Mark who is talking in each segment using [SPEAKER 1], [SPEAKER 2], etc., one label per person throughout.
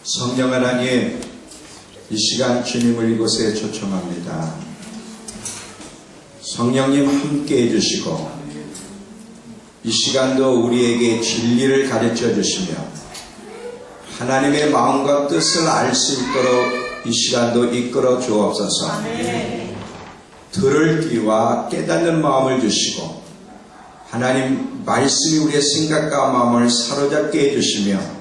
[SPEAKER 1] 성령 하나님, 이 시간 주님을 이곳에 초청합니다. 성령님 함께 해주시고 이 시간도 우리에게 진리를 가르쳐 주시며 하나님의 마음과 뜻을 알 수 있도록 이 시간도 이끌어 주옵소서. 들을 귀와 깨닫는 마음을 주시고 하나님 말씀이 우리의 생각과 마음을 사로잡게 해주시며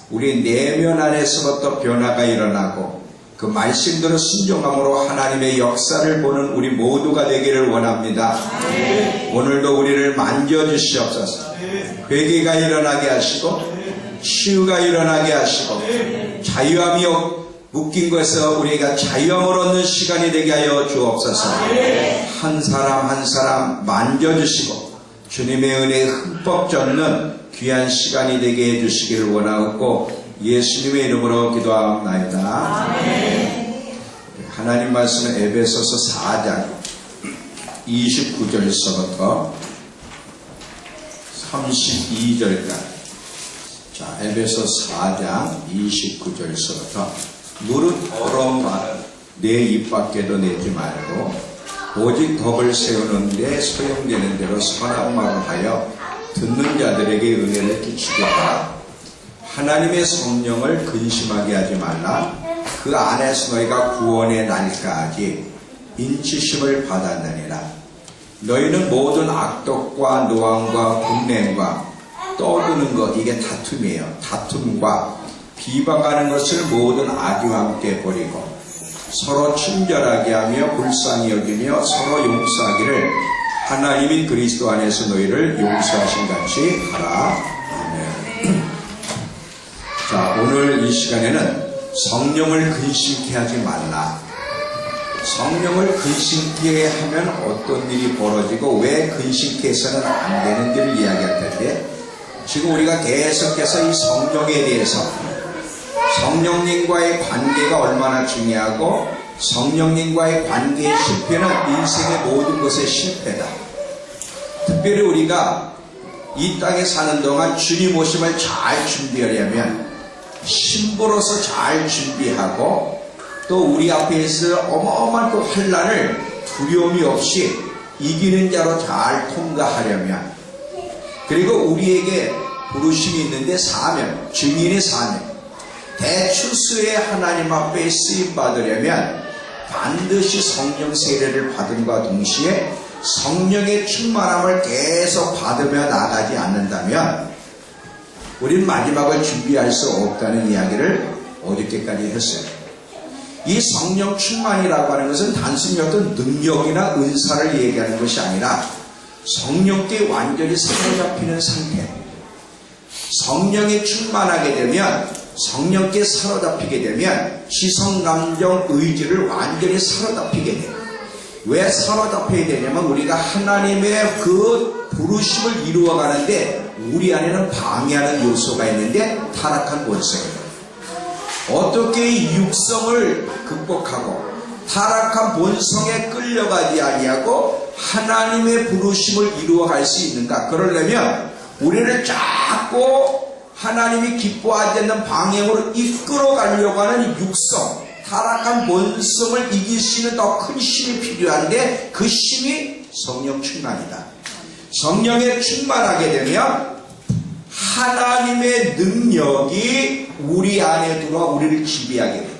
[SPEAKER 1] 우리 내면 안에서부터 변화가 일어나고 그 말씀대로 순종함으로 하나님의 역사를 보는 우리 모두가 되기를 원합니다. 오늘도 우리를 만져주시옵소서. 회개가 일어나게 하시고 치유가 일어나게 하시고 자유함이 묶인 것에서 우리가 자유함을 얻는 시간이 되게 하여 주옵소서. 한 사람 한 사람 만져주시고 주님의 은혜에 흠뻑 젖는 귀한 시간이 되게 해주시기를 원하고 예수님의 이름으로 기도하옵나이다. 하나님 말씀은 에베소서 4장 29절서부터 32절까지. 자, 에베소 4장 29절서부터 무릇 더러운 말은 내 입 밖에도 내지 말고 오직 덕을 세우는데 소용되는 대로 선한 말을 하여 듣는 자들에게 은혜를 끼치게 하라. 하나님의 성령을 근심하게 하지 말라. 그 안에서 너희가 구원의 날까지 인치심을 받았느니라. 너희는 모든 악독과 노함과 분냄과 떠드는 것, 이게 다툼이에요. 다툼과 비방하는 것을 모든 악의와 함께 버리고 서로 친절하게 하며 불쌍히 여기며 서로 용서하기를 하나님이 그리스도 안에서 너희를 용서하신 같이 하라. 아멘. 자, 오늘 이 시간에는 성령을 근심케 하지 말라. 성령을 근심케 하면 어떤 일이 벌어지고 왜 근심케 해서는 안 되는지를 이야기할 텐데, 지금 우리가 계속해서 이 성령에 대해서 성령님과의 관계가 얼마나 중요하고 성령님과의 관계의 실패는 인생의 모든 것의 실패다. 특별히 우리가 이 땅에 사는 동안 주님 오심을 잘 준비하려면 신부로서 잘 준비하고 또 우리 앞에 있을 어마어마한 그 환난을 두려움이 없이 이기는 자로 잘 통과하려면, 그리고 우리에게 부르심이 있는데 사명, 증인의 사명, 대추수의 하나님 앞에 쓰임 받으려면 반드시 성령 세례를 받음과 동시에 성령의 충만함을 계속 받으며 나가지 않는다면 우린 마지막을 준비할 수 없다는 이야기를 어저께까지 했어요. 이 성령 충만이라고 하는 것은 단순히 어떤 능력이나 은사를 얘기하는 것이 아니라 성령께 완전히 사로잡히는 상태. 성령에 충만하게 되면, 성령께 사로잡히게 되면 지성, 감정, 의지를 완전히 사로잡히게 돼요. 왜 사로잡혀야 되냐면 우리가 하나님의 그 부르심을 이루어가는데 우리 안에는 방해하는 요소가 있는데 타락한 본성이에요. 어떻게 이 육성을 극복하고 타락한 본성에 끌려가지 아니하고 하나님의 부르심을 이루어갈 수 있는가? 그러려면 우리를 자꾸 하나님이 기뻐하지 않는 방향으로 이끌어가려고 하는 육성, 타락한 본성을 이길 수 있는 더 큰 힘이 필요한데 그 힘이 성령 충만이다. 성령에 충만하게 되면 하나님의 능력이 우리 안에 들어와 우리를 지배하게 돼요.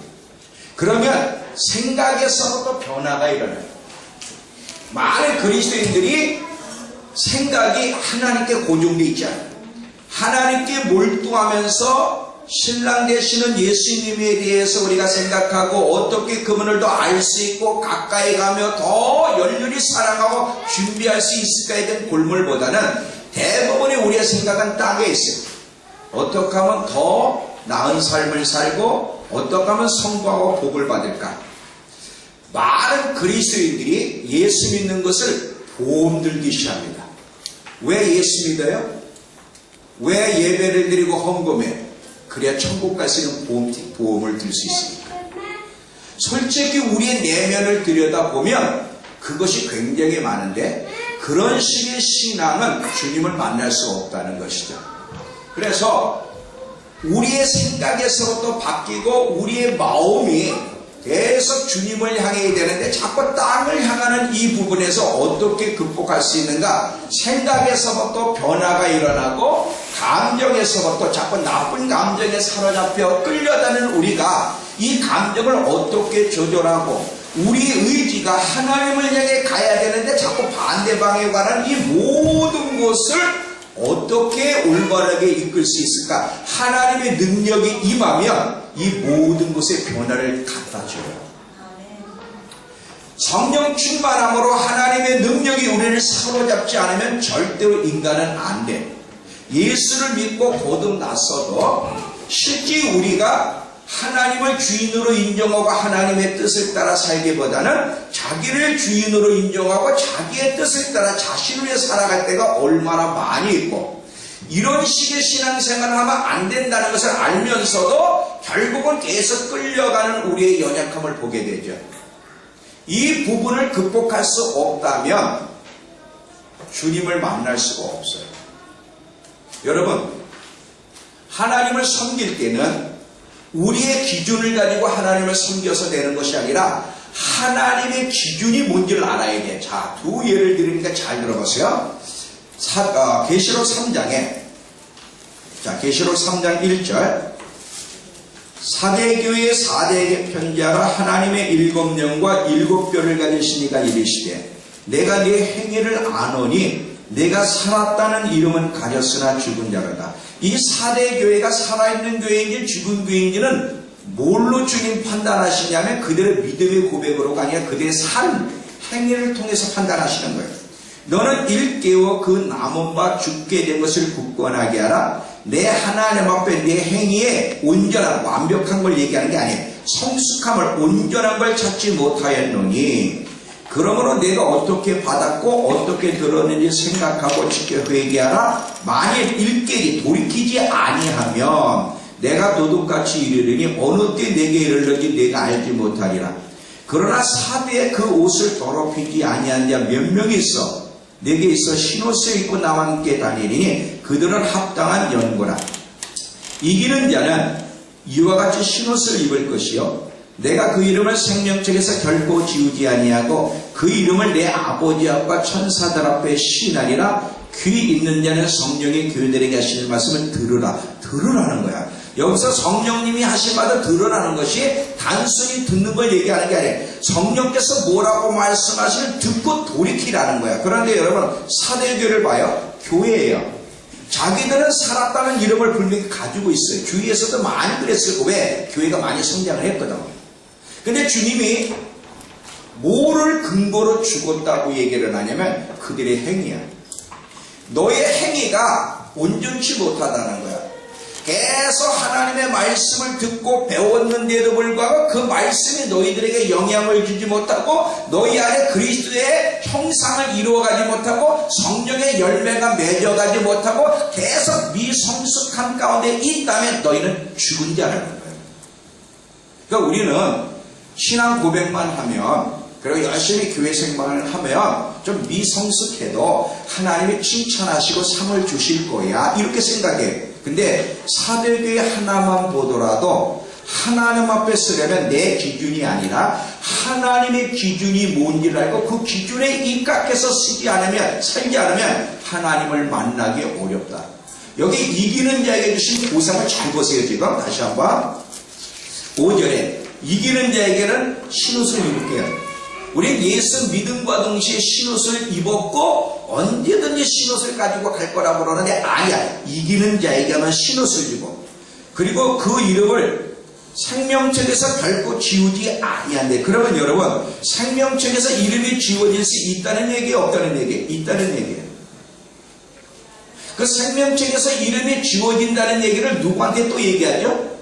[SPEAKER 1] 그러면 생각에서부터 변화가 일어나요. 많은 그리스도인들이 생각이 하나님께 고정되어 있지 않아요. 하나님께 몰두하면서 신랑 되시는 예수님에 대해서 우리가 생각하고 어떻게 그분을 더 알 수 있고 가까이 가며 더 열렬히 사랑하고 준비할 수 있을까에 대한 골몰보다는 대부분의 우리의 생각은 땅에 있어요. 어떻게 하면 더 나은 삶을 살고 어떻게 하면 성공하고 복을 받을까. 많은 그리스도인들이 예수 믿는 것을 보험 들기 시작합니다. 왜 예수 믿어요? 왜 예배를 드리고 헌금해? 그래야 천국 갈 수 있는 보험을 들 수 있으니까. 솔직히 우리의 내면을 들여다보면 그것이 굉장히 많은데 그런 식의 신앙은 주님을 만날 수 없다는 것이죠. 그래서 우리의 생각에서부터 바뀌고 우리의 마음이 계속 주님을 향해야 되는데 자꾸 땅을 향하는 이 부분에서 어떻게 극복할 수 있는가? 생각에서부터 변화가 일어나고 감정에서부터 자꾸 나쁜 감정에 사로잡혀 끌려다니는 우리가 이 감정을 어떻게 조절하고 우리 의지가 하나님을 향해 가야 되는데 자꾸 반대방에 관한 이 모든 것을 어떻게 올바르게 이끌 수 있을까? 하나님의 능력이 임하면 이 모든 것의 변화를 갖다 줘요. 성령 충만함으로 하나님의 능력이 우리를 사로잡지 않으면 절대로 인간은 안 돼. 예수를 믿고 거듭났어도 실제 우리가 하나님을 주인으로 인정하고 하나님의 뜻을 따라 살기보다는 자기를 주인으로 인정하고 자기의 뜻을 따라 자신을 위해 살아갈 때가 얼마나 많이 있고, 이런 식의 신앙생활을 하면 안 된다는 것을 알면서도 결국은 계속 끌려가는 우리의 연약함을 보게 되죠. 이 부분을 극복할 수 없다면 주님을 만날 수가 없어요. 여러분, 하나님을 섬길 때는 우리의 기준을 가지고 하나님을 섬겨서 되는 것이 아니라 하나님의 기준이 뭔지를 알아야 돼. 자, 두 예를 드리니까 잘 들어보세요. 계시록 3장에, 계시록 3장 1절, 사대교회의 4대에게 편지하라. 하나님의 7영과 7뼈를 가진 신이가 이르시되 내가 네 행위를 아노니 내가 살았다는 이름은 가졌으나 죽은 자로다. 이 4대 교회가 살아있는 교회인지 죽은 교회인지는 뭘로 주님 판단하시냐면 그들의 믿음의 고백으로가 아니라 그들의 삶, 행위를 통해서 판단하시는 거예요. 너는 일깨워 그 남은 바 죽게 된 것을 굳건하게 하라. 내 하나님 앞에 내 행위에 온전한 완벽한 걸 얘기하는 게 아니에요. 성숙함을, 온전한 걸 찾지 못하였노니 그러므로 내가 어떻게 받았고 어떻게 들었는지 생각하고 지켜 회개하라. 만일 일깨리 돌이키지 아니하면 내가 도둑같이 이르리니 어느 때 내게 이르는지 내가 알지 못하리라. 그러나 사대에 그 옷을 더럽히지 아니한 자 몇 명이 있어 내게 있어 흰옷을 입고 나와 함께 다니리니 그들은 합당한 연고라. 이기는 자는 이와 같이 흰옷을 입을 것이요 내가 그 이름을 생명책에서 결코 지우지 아니하고 그 이름을 내 아버지 앞과 천사들 앞에 시인하리라. 귀 있는 자는 성령이 교회들에게 하시는 말씀을 들으라는 거야. 여기서 성령님이 하신 말을 들으라는 것이 단순히 듣는 걸 얘기하는 게 아니에요. 성령께서 뭐라고 말씀하시는 듣고 돌이키라는 거야. 그런데 여러분, 사대교회를 봐요. 교회예요. 자기들은 살았다는 이름을 분명히 가지고 있어요. 주위에서도 많이 그랬을 거고, 왜? 교회가 많이 성장을 했거든. 근데 주님이 뭐를 근거로 죽었다고 얘기를 하냐면 그들의 행위야. 너의 행위가 온전치 못하다는 거야. 계속 하나님의 말씀을 듣고 배웠는데도 불구하고 그 말씀이 너희들에게 영향을 주지 못하고 너희 안에 그리스도의 형상을 이루어가지 못하고 성령의 열매가 맺어가지 못하고 계속 미성숙한 가운데 있다면 너희는 죽은 자라는 거예요. 그러니까 우리는 신앙 고백만 하면 그리고 열심히 교회 생활을 하면 좀 미성숙해도 하나님이 칭찬하시고 상을 주실 거야 이렇게 생각해. 근데 사대교회 하나만 보더라도 하나님 앞에 쓰려면 내 기준이 아니라 하나님의 기준이 뭔지를 알고 그 기준에 입각해서 살지 않으면 하나님을 만나기 어렵다. 여기 이기는 자에게 주신 보상을 잘 보세요. 지금 다시 한번 5절에 이기는 자에게는 흰옷을 입을게요. 우리 예수 믿음과 동시에 흰옷을 입었고 언제든지 흰옷을 가지고 갈 거라고 그러는데 아니야. 이기는 자에게는 흰옷을 주고 그리고 그 이름을 생명책에서 결코 지우지 아니한대. 그러면 여러분 생명책에서 이름이 지워질 수 있다는 얘기예요? 없다는 얘기예요? 있다는 얘기예요. 그 생명책에서 이름이 지워진다는 얘기를 누구한테 또 얘기하죠?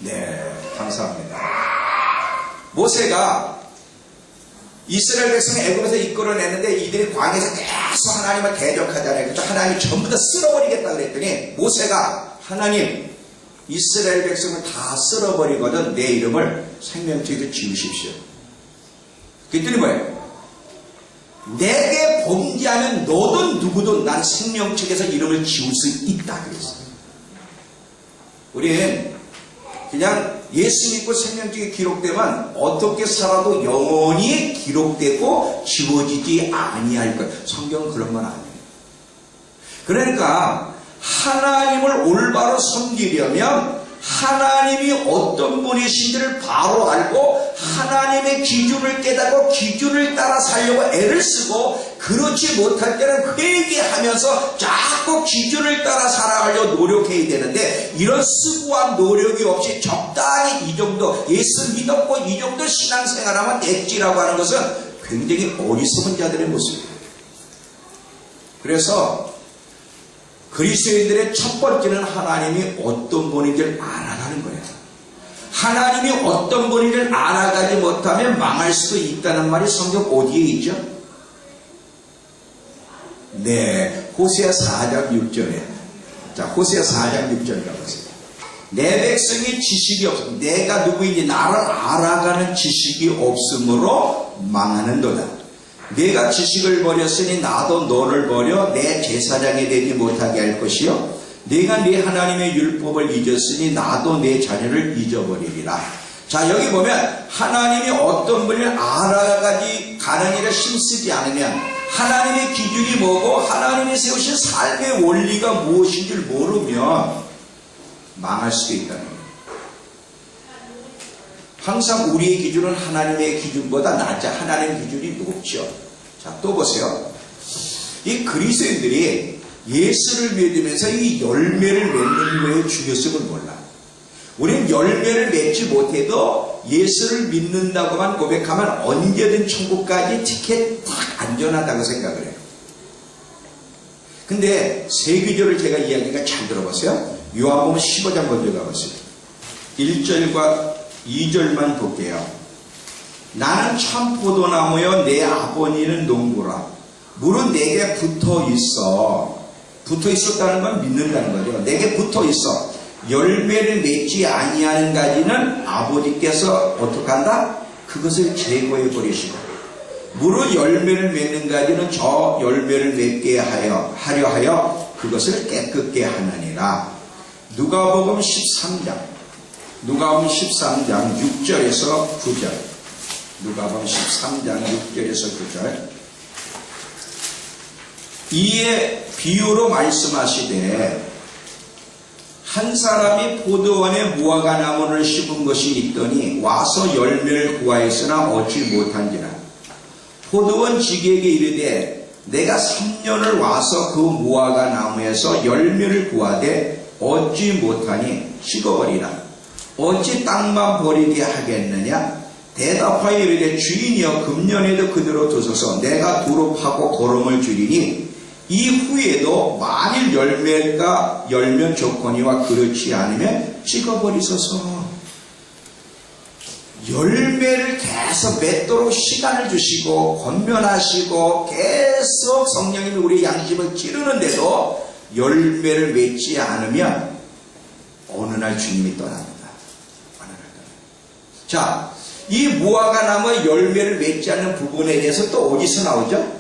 [SPEAKER 1] 네, 감사합니다. 모세가 이스라엘 백성을 애굽에서 이끌어냈는데 이들이 광야에서 계속 하나님을 대적하잖아요. 그래서 하나님이 전부 다 쓸어버리겠다 그랬더니 모세가 하나님 이스라엘 백성을 다 쓸어버리거든 내 이름을 생명책에서 지우십시오. 그랬더니 뭐예요? 내게 범죄하면 너도 누구도 난 생명책에서 이름을 지울 수 있다 그랬어요. 우리는 그냥 예수 믿고 생명책에 기록되면 어떻게 살아도 영원히 기록되고 지워지지 아니할 것. 성경은 그런 건 아니에요. 그러니까 하나님을 올바로 섬기려면 하나님이 어떤 분이신지를 바로 알고 하나님의 기준을 깨닫고 기준을 따라 살려고 애를 쓰고, 그렇지 못할 때는 회개하면서 자꾸 기준을 따라 살아가려고 노력해야 되는데, 이런 수고한 노력이 없이 적당히 이 정도 예수 믿었고 이 정도 신앙생활하면 됐지라고 하는 것은 굉장히 어리석은 자들의 모습이에요. 그래서 그리스도인들의 첫 번째는 하나님이 어떤 분인지를 알아가는 거예요. 하나님이 어떤 분인지를 알아가지 못하면 망할 수도 있다는 말이 성경 어디에 있죠? 네, 호세아 4장 6절에. 자, 호세아 4장 6절 가보세요. 내 백성이 지식이 없음, 내가 누구인지 나를 알아가는 지식이 없으므로 망하는도다. 내가 지식을 버렸으니 나도 너를 버려 내 제사장이 되지 못하게 할 것이요, 내가 네 하나님의 율법을 잊었으니 나도 내 자녀를 잊어버리리라. 자, 여기 보면 하나님이 어떤 분을 알아가지 가는 일에 힘쓰지 않으면, 하나님의 기준이 뭐고 하나님이 세우신 삶의 원리가 무엇인지를 모르면 망할 수도 있다는 거예요. 항상 우리의 기준은 하나님의 기준보다 낮아. 하나님의 기준이 높죠. 자, 또 보세요. 이 그리스도인들이 예수를 믿으면서 이 열매를 맺는 거의 중요성을 몰라. 우리는 열매를 맺지 못해도 예수를 믿는다고만 고백하면 언제든 천국까지 티켓 딱 안전하다고 생각을 해요. 근데 세 구절을 제가 이야기가 잘 들어보세요. 요한복음 15장 먼저 가보세요. 1절과 2절만 볼게요. 나는 참 포도나무여 내 아버지는 농부라. 물은 내게 붙어 있어. 붙어 있었다는 건 믿는다는 거죠. 내게 붙어 있어. 열매를 맺지 아니하는 가지는 아버지께서 어떻게 한다? 그것을 제거해 버리시고, 무릇 열매를 맺는 가지는 저 열매를 맺게 하려 하여 그것을 깨끗게 하느니라. 누가복음 13장 6절에서 9절. 누가복음 13장 6절에서 9절. 이에 비유로 말씀하시되, 한 사람이 포도원에 무화과 나무를 심은 것이 있더니 와서 열매를 구하였으나 얻지 못한지라. 포도원 지기에게 이르되, 내가 3년을 와서 그 무화과 나무에서 열매를 구하되 얻지 못하니 식어버리라. 어찌 땅만 버리게 하겠느냐? 대답하여 이르되, 주인이여 금년에도 그대로 두소서. 내가 두루 파고 거름을 주리니 이후에도 만일 열매가 열면 좋거니와 그렇지 않으면 찍어버리소서. 열매를 계속 맺도록 시간을 주시고 권면하시고 계속 성령님이 우리의 양심을 찌르는데도 열매를 맺지 않으면 어느 날 주님이 떠납니다. 자, 이 무화과 나무의 열매를 맺지 않는 부분에 대해서 또 어디서 나오죠?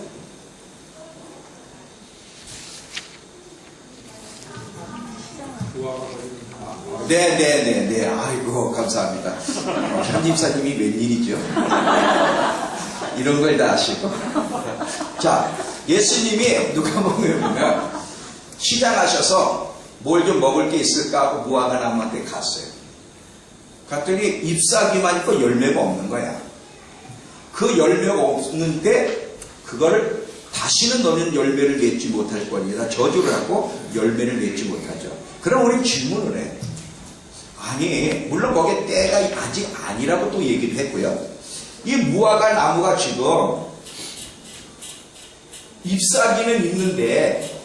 [SPEAKER 1] 네. 아이고, 감사합니다. 현집사님이 웬일이죠? 이런 걸 다 아시고. 자, 예수님이 누가복음에 보면 시장 가셔서 뭘 좀 먹을 게 있을까 하고 무화과 나무한테 갔어요. 갔더니 잎사귀만 있고 열매가 없는 거야. 그 열매가 없는데 그거를 다시는 너는 열매를 맺지 못할 거니라 저주를 하고 열매를 맺지 못하죠. 그럼 우리 질문을 해. 아니, 물론 거기에 때가 아직 아니라고 또 얘기를 했고요. 이 무화과 나무가 지금 잎사귀는 있는데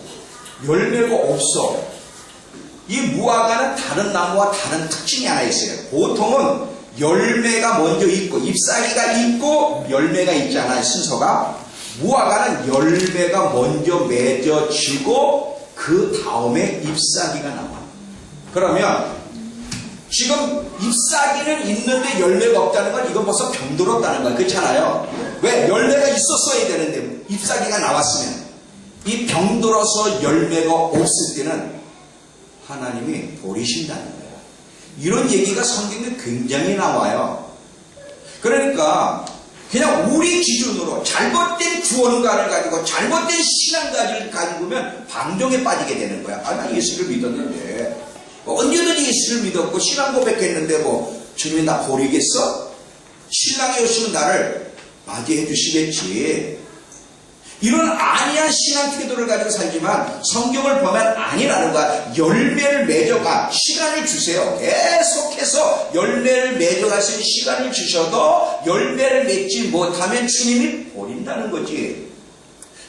[SPEAKER 1] 열매가 없어. 이 무화과는 다른 나무와 다른 특징이 하나 있어요. 보통은 열매가 먼저 있고 잎사귀가 있고 열매가 있잖아요, 순서가. 무화과는 열매가 먼저 맺어지고 그 다음에 잎사귀가 나와. 그러면 지금 잎사귀는 있는데 열매가 없다는 건 이건 벌써 병들었다는 거야. 그렇잖아요. 왜? 열매가 있었어야 되는데 잎사귀가 나왔으면. 이 병들어서 열매가 없을 때는 하나님이 버리신다는 거야. 이런 얘기가 성경에 굉장히 나와요. 그러니까 그냥 우리 기준으로 잘못된 구원관을 가지고 잘못된 신앙가지를 가지고면 방종에 빠지게 되는 거야. 아, 나 예수를 믿었는데 언제든지 예수를 믿었고 신앙 고백했는데 뭐 주님이 나 버리겠어? 신랑이 오시면 나를 맞이해 주시겠지. 이런 안이한 신앙 태도를 가지고 살지만 성경을 보면 아니라는 거야. 열매를 맺어가 시간을 주세요. 계속해서 열매를 맺어갈 수 있는 시간을 주셔도 열매를 맺지 못하면 주님이 버린다는 거지.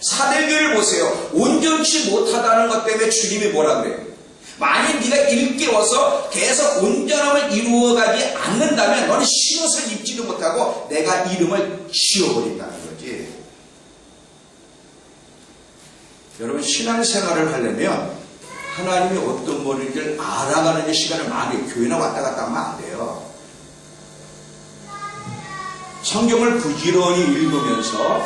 [SPEAKER 1] 사대교를 보세요. 온전치 못하다는 것 때문에 주님이 뭐라 그래요? 만약 네가 일깨워서 계속 온전함을 이루어가지 않는다면 너는 신옷을 입지도 못하고 내가 이름을 지워버린다는 거지. 여러분 신앙생활을 하려면 하나님이 어떤 분인지를 알아가는 시간을 많이 교회나 왔다 갔다 하면 안 돼요. 성경을 부지런히 읽으면서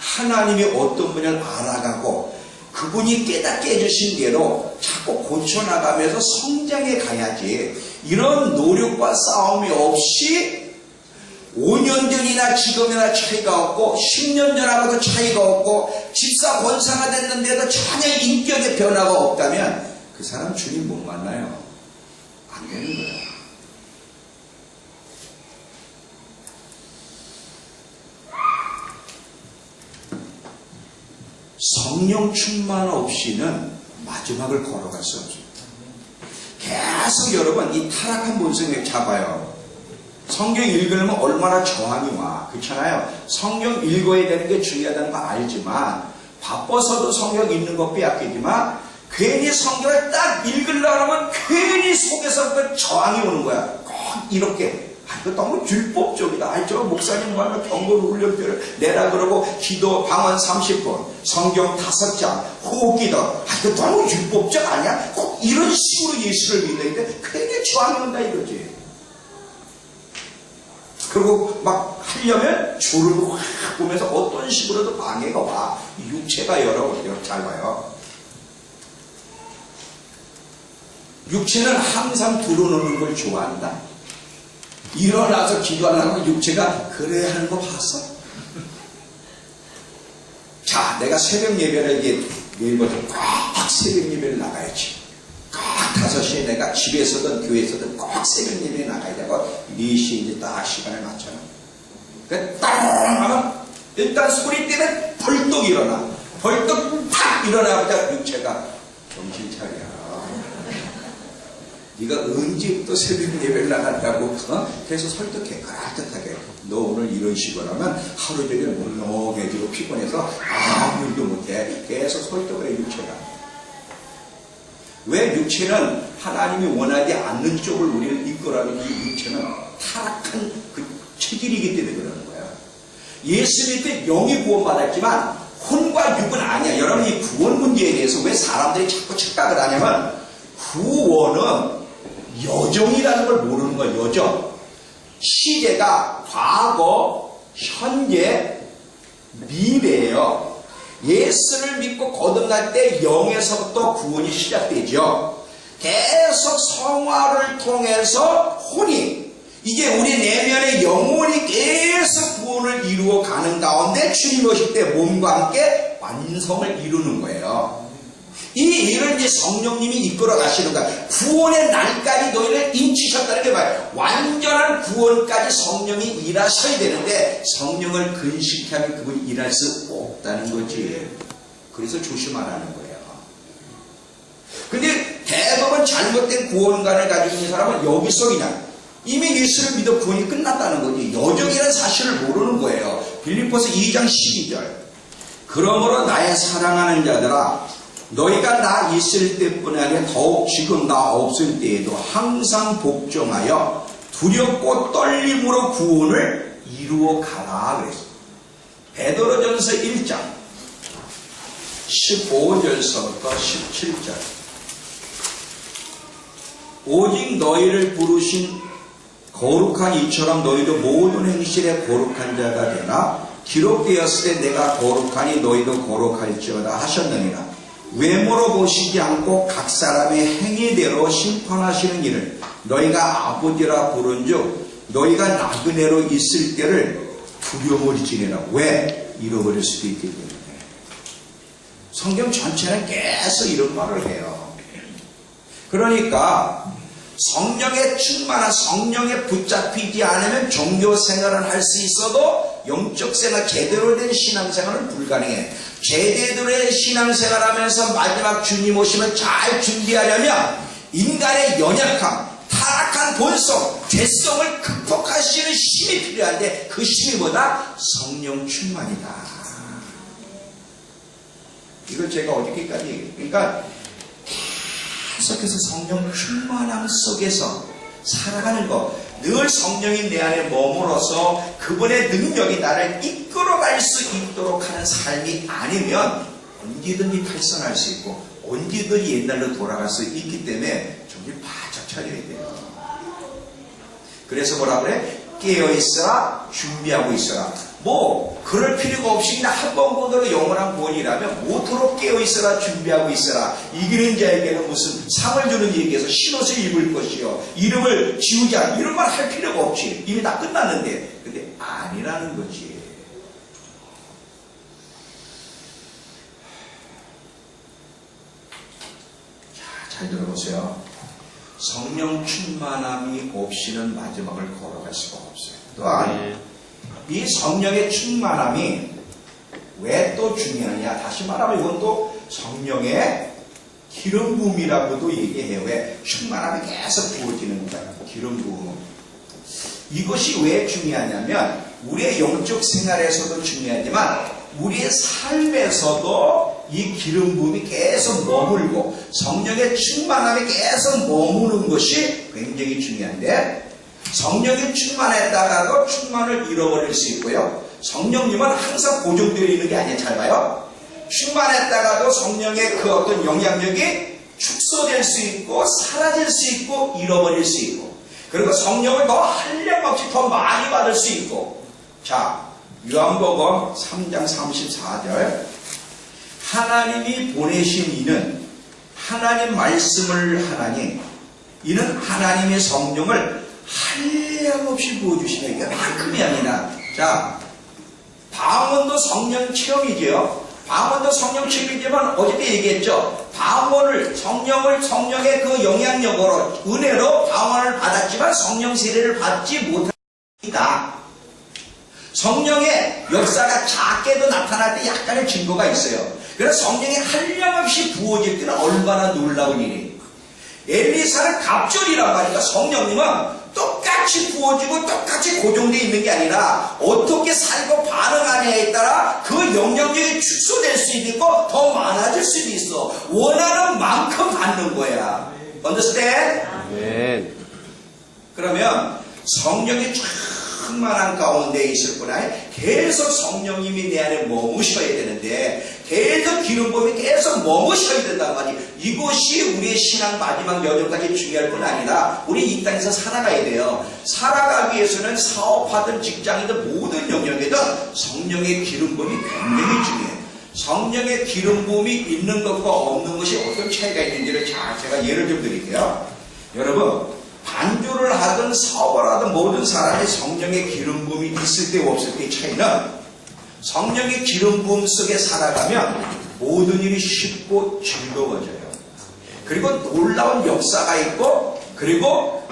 [SPEAKER 1] 하나님이 어떤 분을 알아가고 그분이 깨닫게 해주신 대로 자꾸 고쳐나가면서 성장해 가야지. 이런 노력과 싸움이 없이 5년 전이나 지금이나 차이가 없고 10년 전하고도 차이가 없고 집사 권사가 됐는데도 전혀 인격의 변화가 없다면 그 사람 주님 못 만나요. 안 되는 거예요. 성령 충만 없이는 마지막을 걸어갈 수 없습니다. 계속 여러분 이 타락한 본성을 잡아요. 성경 읽으려면 얼마나 저항이 와. 그렇잖아요. 성경 읽어야 되는 게 중요하다는 거 알지만 바빠서도 성경 읽는 것 빼앗기지만 괜히 성경을 딱 읽으려고 하면 괜히 속에서부터 저항이 오는 거야. 꼭 이렇게. 이거 너무 율법적이다. 저 목사님 하면 경건 훈련표를 내라 그러고 기도 방언 30분, 성경 5장, 호흡기도. 이거 너무 율법적 아니야? 꼭 이런 식으로 예수를 믿어야 돼. 괜히 저항이 온다 이거지. 그리고 막 하려면 줄을 확 보면서 어떤 식으로도 방해가 와. 육체가 여러분 잘 봐요. 육체는 항상 들어놓는 걸 좋아한다. 일어나서 기도하려면 육체가 그래야 하는 거 봤어? 자, 내가 새벽 예배를 내일부터 꼭 새벽 예배를 나가야지. 꼭 5시에 내가 집에서든 교회에서든 꼭 새벽 예배에 나가야 되고 4시에 이제 딱 시간을 맞춰요. 그 땅 하면 일단 소리 때문에 벌떡 일어나. 벌떡 탁 일어나보자 육체가 정신 차려. 네가 언제부터 새벽 예배를 나간다고 계속 설득해. 그럴듯하게. 너 오늘 이런 식으로 하면 하루 종일 멍해지고 피곤해서 아무 일도 못해. 계속 설득을 해 육체가. 왜? 육체는 하나님이 원하지 않는 쪽을 우리를 이끌어가는 이 육체는 타락한 그 체질이기 때문에 그러는 거예요. 예수 믿을 때 영이 구원받았지만 혼과 육은 아니야. 여러분 이 구원 문제에 대해서 왜 사람들이 자꾸 착각을 하냐면 구원은 여정이라는 걸 모르는 거예요. 여정. 시제가 과거, 현재, 미래예요. 예수를 믿고 거듭날 때 영에서부터 구원이 시작되죠. 계속 성화를 통해서 혼이 이제 우리 내면의 영혼이 계속 구원을 이루어 가는 가운데 주님 오실 때 몸과 함께 완성을 이루는 거예요. 이 일을 이제 성령님이 이끌어 가시는 거야. 구원의 날까지 너희를 인치셨다는 게 말이야. 완전한 구원까지 성령이 일하셔야 되는데 성령을 근식히 하면 그분이 일할 수 없다는 거지. 그래서 조심하라는 거예요. 근데 대부분 잘못된 구원관을 가지고 있는 사람은 여기서 그냥 이미 예수를 믿어 구원이 끝났다는 거지. 여정이라는 사실을 모르는 거예요. 빌립보서 2장 12절. 그러므로 나의 사랑하는 자들아 너희가 나 있을 때뿐 아니라 더욱 지금 나 없을 때에도 항상 복종하여 두렵고 떨림으로 구원을 이루어 가라 그랬어. 베드로전서 1장 15절서부터 17절. 오직 너희를 부르신 거룩한 이처럼 너희도 모든 행실에 거룩한 자가 되나 기록되었을 때 내가 거룩하니 너희도 거룩할지어다 하셨느니라. 외모로 보시지 않고 각 사람의 행위대로 심판하시는 이를 너희가 아버지라 부른즉 너희가 나그네로 있을 때를 두려움을 지내라. 왜? 잃어버릴 수도 있기 때문에. 성경 전체는 계속 이런 말을 해요. 그러니까 성령에 충만한, 성령에 붙잡히지 않으면 종교 생활을 할 수 있어도 영적 생활, 제대로 된 신앙생활은 불가능해. 제대로 된 신앙생활 하면서 마지막 주님 오시면 잘 준비하려면 인간의 연약함, 타락한 본성, 죄성을 극복하시는 힘이 필요한데 그 힘이 뭐다? 성령 충만이다. 이걸 제가 어저께까지 얘기해요. 그러니까 계속해서 성령 충만함 속에서 살아가는 것, 늘 성령이 내 안에 머물러서 그분의 능력이 나를 이끌어갈 수 있도록 하는 삶이 아니면 언제든지 탈선할 수 있고 언제든지 옛날로 돌아갈 수 있기 때문에 정신 바짝 차려야 돼요. 그래서 뭐라 그래? 깨어있어라, 준비하고 있어라. 뭐 그럴 필요가 없이 그냥 한 번 보더라도 영원한 구원이라면 모토록 깨어있어라, 준비하고 있어라. 이기는 자에게는 무슨 상을 주는 얘기에서 흰옷을 입을 것이요 이름을 지우자 이런 말 할 필요가 없지. 이미 다 끝났는데. 근데 아니라는 거지. 자, 잘 들어보세요. 성령 충만함이 없이는 마지막을 걸어갈 수가 없어요. 또한 이 성령의 충만함이 왜 또 중요하냐? 다시 말하면 이건 또 성령의 기름 부음이라고도 얘기해요. 왜? 충만함이 계속 부어지는 거예요. 기름 부음. 이것이 왜 중요하냐면 우리의 영적 생활에서도 중요하지만 우리의 삶에서도 이 기름 부음이 계속 머물고 성령의 충만함이 계속 머무는 것이 굉장히 중요한데 성령이 충만했다가도 충만을 잃어버릴 수 있고요. 성령님은 항상 고정되어 있는 게 아니에요. 잘 봐요. 충만했다가도 성령의 그 어떤 영향력이 축소될 수 있고 사라질 수 있고 잃어버릴 수 있고 그리고 성령을 더 한량없이 더 많이 받을 수 있고 자 요한복음 3장 34절 하나님이 보내신 이는 하나님 말씀을 하나니 이는 하나님의 성령을 한량없이 부어주시며 이게 만큼이 아니라 자 방언도 성령 체험이죠. 방언도 성령 체험이지만 어저께 얘기했죠. 방언을 성령의 그 영향력으로 은혜로 방언을 받았지만 성령 세례를 받지 못합니다. 성령의 역사가 작게도 나타날 때 약간의 증거가 있어요. 그래서 성령이 한량없이 부어질 때는 얼마나 놀라운 일이에요. 엘리사는 갑절이란 말이니까 성령님은 똑같이 부어지고 똑같이 고정되어 있는 게 아니라 어떻게 살고 반응하냐에 따라 그 영향력이 축소될 수도 있고 더 많아질 수도 있어. 원하는 만큼 받는 거야. Understand?
[SPEAKER 2] 아멘.
[SPEAKER 1] 그러면 성령이 충만한 가운데 있을 뿐 아니라 계속 성령님이 내 안에 머무셔야 되는데 계속 기름 부음이 계속 머무셔야 된단 말이에요. 이것이 우리의 신앙 마지막 여정까지 중요할 뿐 아니라 우리 이 땅에서 살아가야 돼요. 살아가기 위해서는 사업하든 직장이든 모든 영역에든 성령의 기름 부음이 굉장히 중요해요. 성령의 기름 부음이 있는 것과 없는 것이 어떤 차이가 있는지를 제가 예를 좀 드릴게요. 여러분 반주를 하든 사업을 하든 모든 사람이 성령의 기름 부음이 있을 때 없을 때의 차이는 성령의 기름 부음 속에 살아가면 모든 일이 쉽고 즐거워져요. 그리고 놀라운 역사가 있고 그리고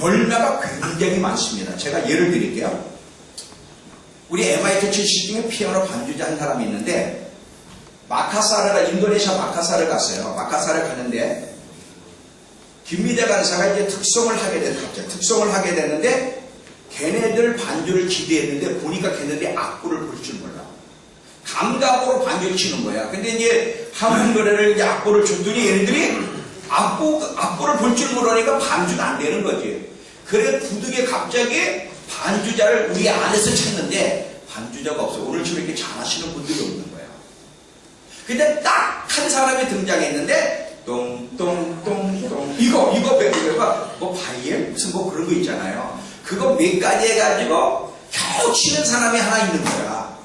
[SPEAKER 1] 열매가 굉장히 많습니다. 제가 예를 드릴게요. 우리 MIT 출신 중에 피아노 반주자 한 사람이 있는데 마카사르가 인도네시아 마카사르 갔어요. 마카사르 가는데 김미대 간사가 이제 특송을 하게 됐는데 걔네들 반주를 기대했는데 보니까 걔네들이 악보를 볼 줄 몰라. 감각으로 반주를 치는 거야. 근데 이제 한국 노래를 이제 악보를 줬더니 얘네들이 악보를 볼 줄 모르니까 반주가 안 되는 거지. 그래 부득이 갑자기 반주자를 우리 안에서 찾는데 반주자가 없어. 오늘처럼 이렇게 잘하시는 분들이 없는 거야. 근데 딱 한 사람이 등장했는데 똥똥똥똥 이거 그거 뭐 바이엘 무슨 뭐 그런 거 있잖아요. 그거 몇 가지 해가지고 겨우 치는 사람이 하나 있는 거야.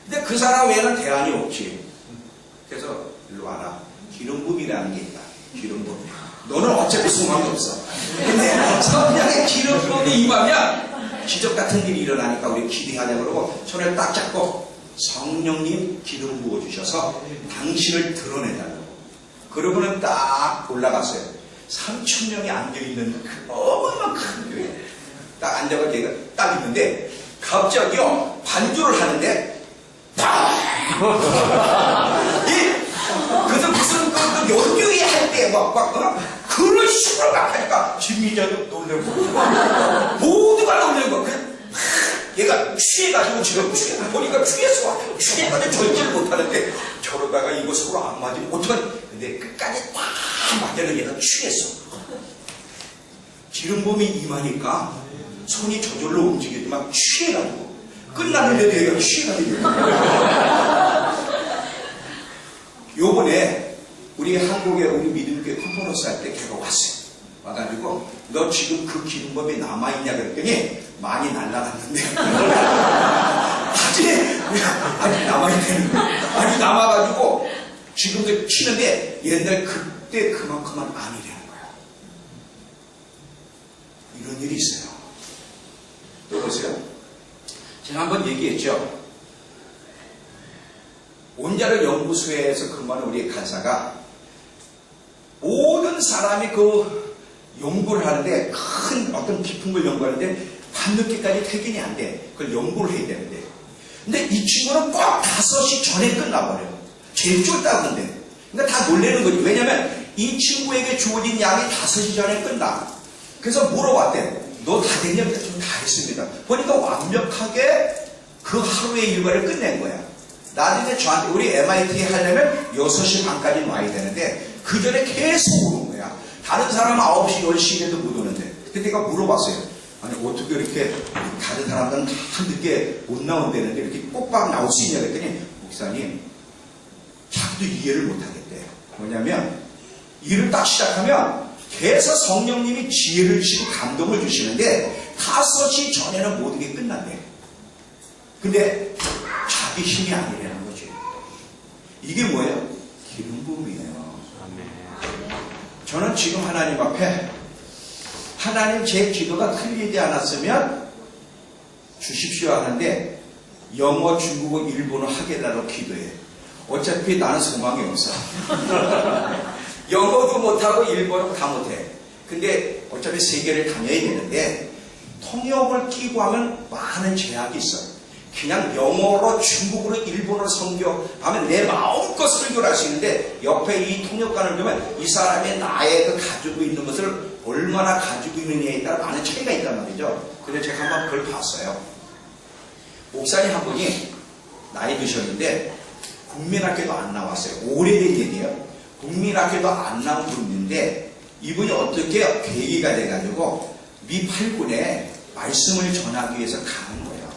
[SPEAKER 1] 근데 그 사람 외에는 대안이 없지. 그래서 일로 와라. 기름 부음이라는 게 있다. 기름 부음. 너는 어차피 소망이 없어. 근데 성령의 기름 부음이 임하면 기적 같은 일이 일어나니까 우리 기대하자 그러고 손을 딱 잡고 성령님 기름 부어주셔서 당신을 드러내달라고. 그러고는 딱 올라갔어요. 3,000명이 앉아있는 그 어마어마한 큰 교회. 딱 앉아가지고 얘가 딱 있는데 갑자기요 반주를 하는데 그래서 무슨 그 연주회 할 때 그런 식으로 막 하니까 진미자도 놀래고 모두가 놀래고 얘가 취해가지고 지금 보니까 취해가지고 절제를 못하는데 저러다가 이거 서로 안 맞으면 어떡하지. 근데 끝까지 딱 맞으면 얘가 취했어. 기름붐이 임하니까 손이 저절로 움직이지만 취해가지고 끝났는데도 얘가 취해가지고 요번에 우리 한국에 우리 믿음교회 컨퍼런스 할 때 걔가 왔어요. 와가지고 너 지금 그 기름범이 남아있냐 그랬더니 많이 날라갔는데 아직 남아있다는 거야. 아직 남아가지고 지금도 치는데 옛날 그때 그만큼은 아니라는 거야. 이런 일이 있어요. 또 보세요. 제가 한번 얘기했죠. 온자를 연구소에서 근무하는 우리 간사가 모든 사람이 그 연구를 하는데 큰 어떤 깊은 걸 연구하는데 밤늦게까지 퇴근이 안 돼. 그걸 연구를 해야 되는데. 근데 이 친구는 꼭 5시 전에 끝나버려요. 제일 쫄다던데. 그러니까 다 놀라는 거지. 왜냐면 이 친구에게 주어진 양이 5시 전에 끝나. 그래서 물어봤대. 너 다 됐냐? 다 했습니다. 보니까 완벽하게 그 하루의 일과를 끝낸 거야. 나중에 저한테 우리 MIT 하려면 6시 반까지 와야 되는데 그 전에 계속 오는 거야. 다른 사람은 9시, 10시에도 못 오는데. 근데 내가 물어봤어요. 아니 어떻게 이렇게 다른 사람들은 다 늦게 못 나온다는데 이렇게 꼭박 나올 수 있냐 그랬더니 목사님 자기도 이해를 못 하겠대. 뭐냐면 일을 딱 시작하면 계속 성령님이 지혜를 주시고 감동을 주시는데 5시 전에는 모든 게 끝난대. 근데 자기 힘이 아니라는 거지. 이게 뭐예요? 기름 부음이에요. 저는 지금 하나님 앞에 하나님 제 기도가 틀리지 않았으면 주십시오 하는데 영어, 중국어, 일본어 하게달라고 기도해. 어차피 나는 소망이 없어. 영어도 못하고 일본어도 다 못해. 근데 어차피 세계를 다녀야 되는데 통역을 끼고 하면 많은 제약이 있어요. 그냥 영어로 중국어로 일본어로 성경하면 내 마음껏 설교를 할 수 있는데 옆에 이 통역관을 보면 이 사람이 나의 그 가지고 있는 것을 얼마나 가지고 있느냐에 따라 많은 차이가 있단 말이죠. 근데 제가 한번 그걸 봤어요. 목사님 한 분이 나이 드셨는데 국민학교도 안 나왔어요. 오래된 얘기예요. 국민학교도 안 나온 분인데 이분이 어떻게 계기가 돼가지고 미 8군에 말씀을 전하기 위해서 가는 거예요.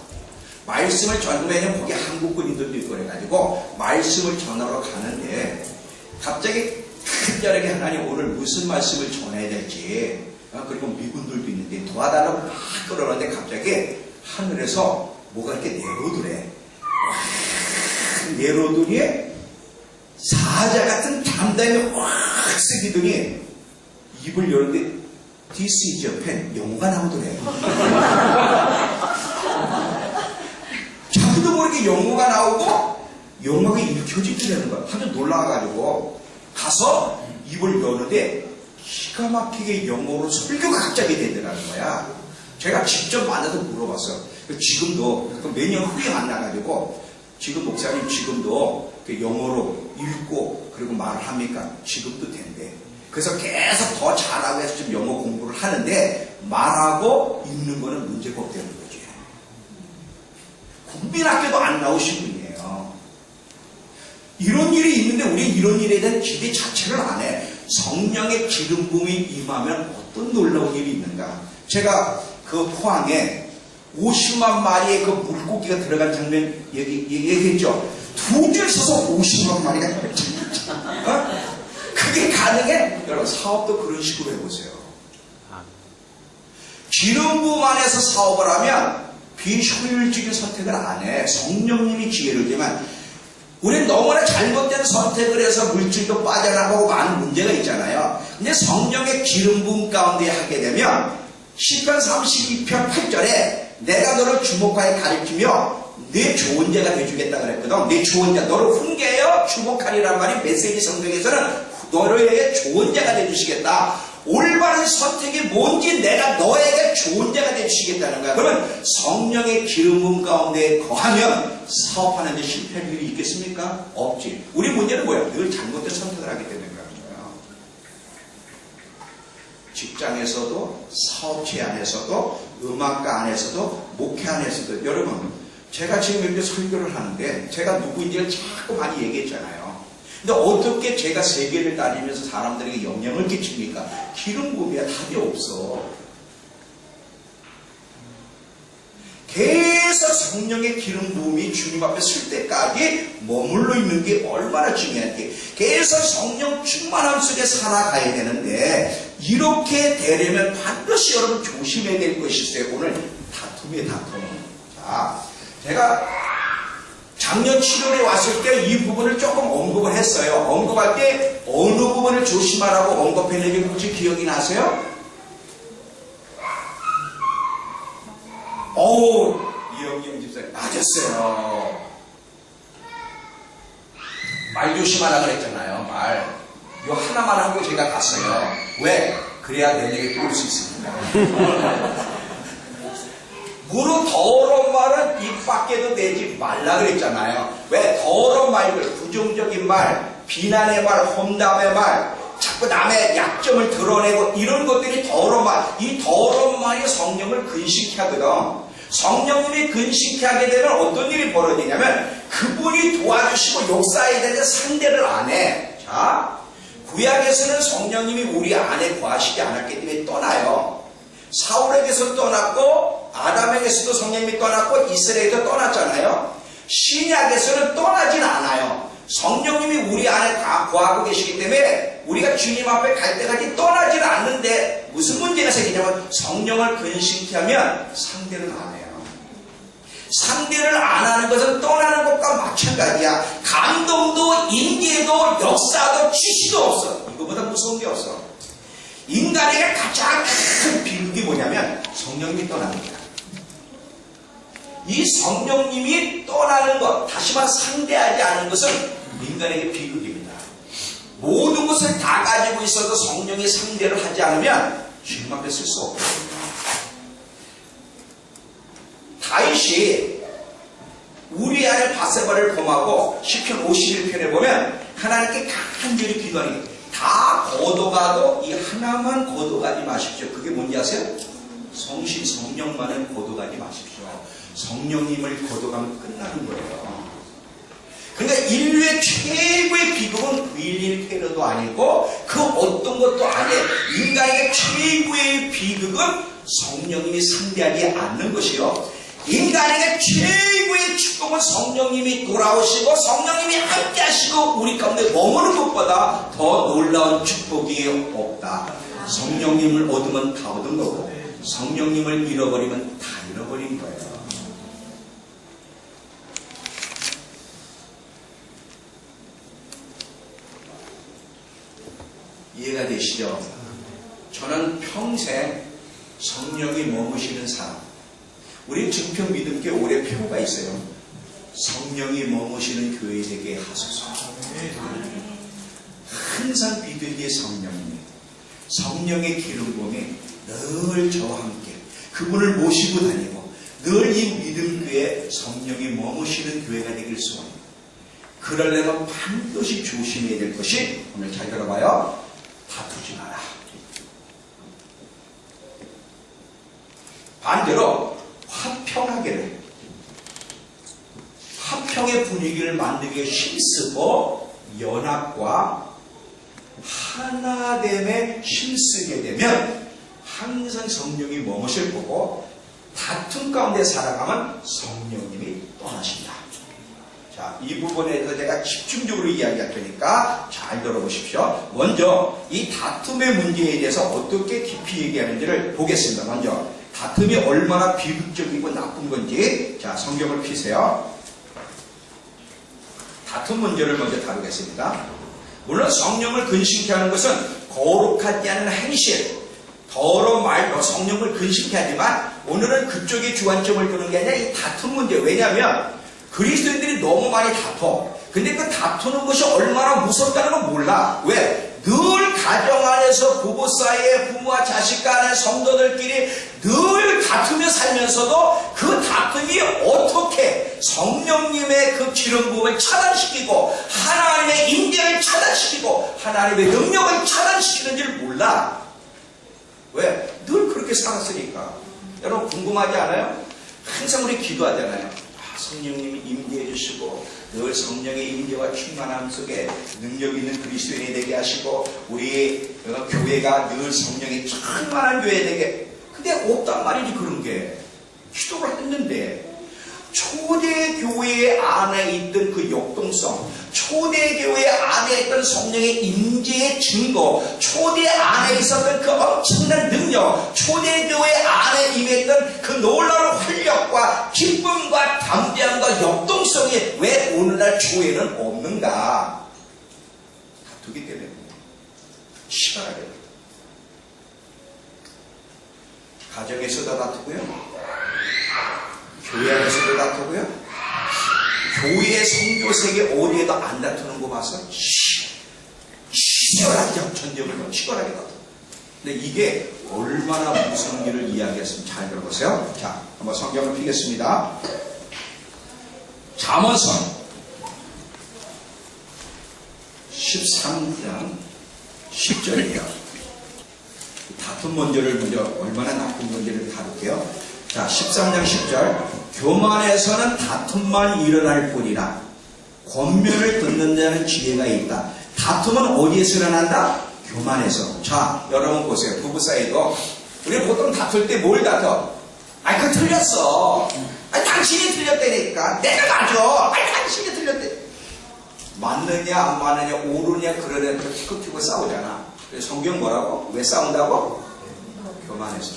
[SPEAKER 1] 말씀을 전하면 거기 한국군인들도 있고 그래가지고 말씀을 전하러 가는데 갑자기 특별하게 하나님 오늘 무슨 말씀을 전해야 될지 그리고 미군들도 있는데 도와달라고 막 그러는데 갑자기 하늘에서 뭐가 이렇게 내려오더래. 내려오더니 사자 같은 담담이 확 쓰기더니 입을 열는데 This is your pen 영어가 나오더래. 자기도 모르게 영어가 나오고 영어가 읽혀지더라는 거야. 하도 놀라가지고 가서 입을 여는데 기가 막히게 영어로 설교가 갑자기 되더라는 거야. 제가 직접 만나서 물어봤어요. 지금도 매년 후에 만나가지고 지금 목사님 지금도 영어로 읽고 그리고 말을 합니까? 지금도 된대. 그래서 계속 더 잘하고 해서 지금 영어 공부를 하는데 말하고 읽는 거는 문제가 없다는 거지. 국민학교도 안 나오신 분이에요. 이런 일이 있는데 우리 이런 일에 대한 기대 자체를 안 해. 성령의 기름 부음이 임하면 어떤 놀라운 일이 있는가. 제가 그 포항에 50만 마리의 그 물고기가 들어간 장면 얘기했죠. 2줄 서서 50만 마리가 그게 가능해? 여러분 사업도 그런 식으로 해보세요. 기름 부음 안에서 사업을 하면 비효율적인 선택을 안 해. 성령님이 기회를 주면 우리는 너무나 잘못된 선택을 해서 물질도 빠져나가고 많은 문제가 있잖아요. 근데 성령의 기름 부음 가운데 하게 되면 시편 32편 8절에 내가 너를 주목하여 가르치며 내 좋은 자가 해주겠다 그랬거든. 내 좋은 자, 너를 훈계하여 주목하리란 말이 메시지 성경에서는 너에게 좋은 자가 해주시겠다. 올바른 선택이 뭔지 내가 너에게 좋은 자가 해주시겠다는 거야. 그러면 성령의 기름 부음 가운데 거하면 사업하는 데 실패할 일이 있겠습니까? 없지. 우리 문제는 뭐야? 늘 잘못된 선택을 하게 되는 거야. 직장에서도, 사업체 안에서도, 음악가 안에서도, 목회 안에서도. 여러분, 제가 지금 이렇게 설교를 하는데 제가 누구인지를 자꾸 많이 얘기했잖아요. 근데 어떻게 제가 세계를 다니면서 사람들에게 영향을 끼칩니까? 기름 부음이야. 답이 없어. 계속 성령의 기름 부음이 주님 앞에 설 때까지 머물러 있는 게 얼마나 중요한지. 계속 성령 충만함 속에 살아가야 되는데 이렇게 되려면 반드시 여러분 조심해야 될 것이 있어요. 오늘 다툼이에요. 다툼. 자, 제가 작년 7월에 왔을 때 이 부분을 조금 언급을 했어요. 언급할 때 어느 부분을 조심하라고 언급했는지 혹시 기억이 나세요? 이영경 집사님 맞았어요. 말 조심하라 그랬잖아요. 말. 요 하나만 하고 제가 갔어요. 왜? 그래야 내년에 또 올 수 있습니다. 무릇 더러운 말은 입 밖에도 내지 말라 그랬잖아요. 왜? 더러운 말들, 부정적인 말, 비난의 말, 험담의 말, 자꾸 남의 약점을 드러내고 이런 것들이 더러운 말. 이 더러운 말이 성령을 근심케 하거든. 성령님이 근심케 하게 되면 어떤 일이 벌어지냐면 그분이 도와주시고 역사해야 되는데 상대를 안 해. 자, 구약에서는 성령님이 우리 안에 거하시지 않았기 때문에 떠나요. 사울에게서 떠났고 아담에게서도 성령님이 떠났고 이스라엘에도 떠났잖아요. 신약에서는 떠나진 않아요. 성령님이 우리 안에 다 거하고 계시기 때문에 우리가 주님 앞에 갈 때까지 떠나진 않는데 무슨 문제가 생기냐면 성령을 근심케 하면 상대를 안 해요. 상대를 안 하는 것은 떠나는 것과 마찬가지야. 감동도 인계도 역사도 지시도 없어. 이거보다 무서운 게 없어. 인간에게 가장 큰 비극이 뭐냐면 성령님이 떠납니다. 이 성령님이 떠나는 것, 다시 말해 상대하지 않은 것은 인간에게 비극입니다. 모든 것을 다 가지고 있어도 성령이 상대를 하지 않으면 주님 앞에 쓸 수 없거든요. 다윗이 우리 안에 바세바를 범하고 시편 51편에 보면 하나님께 간절히 기도하는 게 다 거둬가도 이 하나만 거둬가지 마십시오. 그게 뭔지 아세요? 성신 성령만을 거둬가지 마십시오. 성령님을 거둬가면 끝나는 거예요. 그러니까 인류의 최고의 비극은 윌린 테러도 아니고 그 어떤 것도 아니에요. 인간에게 최고의 비극은 성령님이 상대하지 않는 것이요. 인간에게 최고의 축복은 성령님이 돌아오시고 성령님이 함께 하시고 우리 가운데 머무는 것보다 더 놀라운 축복이 없다. 성령님을 얻으면 다 얻은 거고 성령님을 잃어버리면 다 잃어버린 거예요. 이해가 되시죠? 저는 평생 성령이 머무시는 사람. 우리 증표 믿음께 오래 표가 있어요. 성령이 머무시는 교회 되게 하소서. 항상 믿으기에 성령님, 성령의 기름 부음이 늘 저와 함께 그분을 모시고 다니고 늘 이 믿음 교회에 성령이 머무시는 교회가 되길 소원합니다. 그러려면 반드시 조심해야 될 것이 오늘 잘 들어봐요. 다투지 마라. 반대로 화평하게 화평의 분위기를 만들기 위해 힘쓰고 연합과 하나됨에 힘쓰게 되면 항상 성령이 머무실 거고 다툼 가운데 살아가면 성령님이 떠나신다. 자, 이 부분에 대해서 제가 집중적으로 이야기할 테니까 잘 들어보십시오. 먼저 이 다툼의 문제에 대해서 어떻게 깊이 얘기하는지를 보겠습니다. 먼저 다툼이 얼마나 비극적이고 나쁜 건지, 자, 성경을 피세요. 다툼 문제를 먼저 다루겠습니다. 물론 성령을 근심케 하는 것은 거룩하지 않은 행실, 더러운 말로 성령을 근심케 하지만 오늘은 그쪽에 주안점을 두는 게 아니라 이 다툼 문제. 왜냐하면 그리스도인들이 너무 많이 다퉈. 근데 그 다투는 것이 얼마나 무섭다는 건 몰라. 왜? 늘 가정 안에서 부부 사이에 부모와 자식 간에 성도들끼리 늘 다투며 살면서도 그 다툼이 어떻게 성령님의 그 기름 부음을 차단시키고 하나님의 임재를 차단시키고 하나님의 능력을 차단시키는지를 몰라. 왜? 늘 그렇게 살았으니까. 여러분 궁금하지 않아요? 항상 우리 기도하잖아요. 성령님이 임재해 주시고 늘 성령의 임재와 충만함 속에 능력 있는 그리스도인이 되게 하시고 우리 교회가 늘 성령의 충만한 교회 되게. 근데 없단 말이지 그런 게. 기도를 했는데 초대교회 안에 있던 그 역동성, 초대교회 안에 있던 성령의 임재의 증거, 초대 안에 있었던 그 엄청난 능력, 초대교회 안에 임했던 그 놀라운 활력과 기쁨과 담대함과 역동성이 왜 오늘날 교회는 없는가? 다투기 때문에 시간하게 가정에서도 다투고요, 교회 안에서도 다투고요, 교회 성교sek에 어디에도 안 다투는 거 봐서 치열하게 전쟁을 치열하게 다투. 근데 이게 얼마나 무서운 일을 이야기했으면 잘 들어보세요. 자, 한번 성경을 피겠습니다. 잠언서 13장 10절이에요. 다툼 문제를 먼저 얼마나 나쁜 문제를 다룰게요. 자, 13장 10절. 교만에서는 다툼만 일어날 뿐이라 권면을 듣는 자는 지혜가 있다. 다툼은 어디에서 일어난다? 교만에서. 자, 여러분 보세요. 부부 사이도 우리 보통 다툴 때 뭘 다퉈? 아이, 그거 틀렸어. 아이, 당신이 틀렸다니까. 내가 맞아. 아이, 당신이 틀렸대. 맞느냐 안 맞느냐 오르냐 그러냐 티끌티끌 싸우잖아. 그래서 성경 뭐라고? 왜 싸운다고? 교만해서.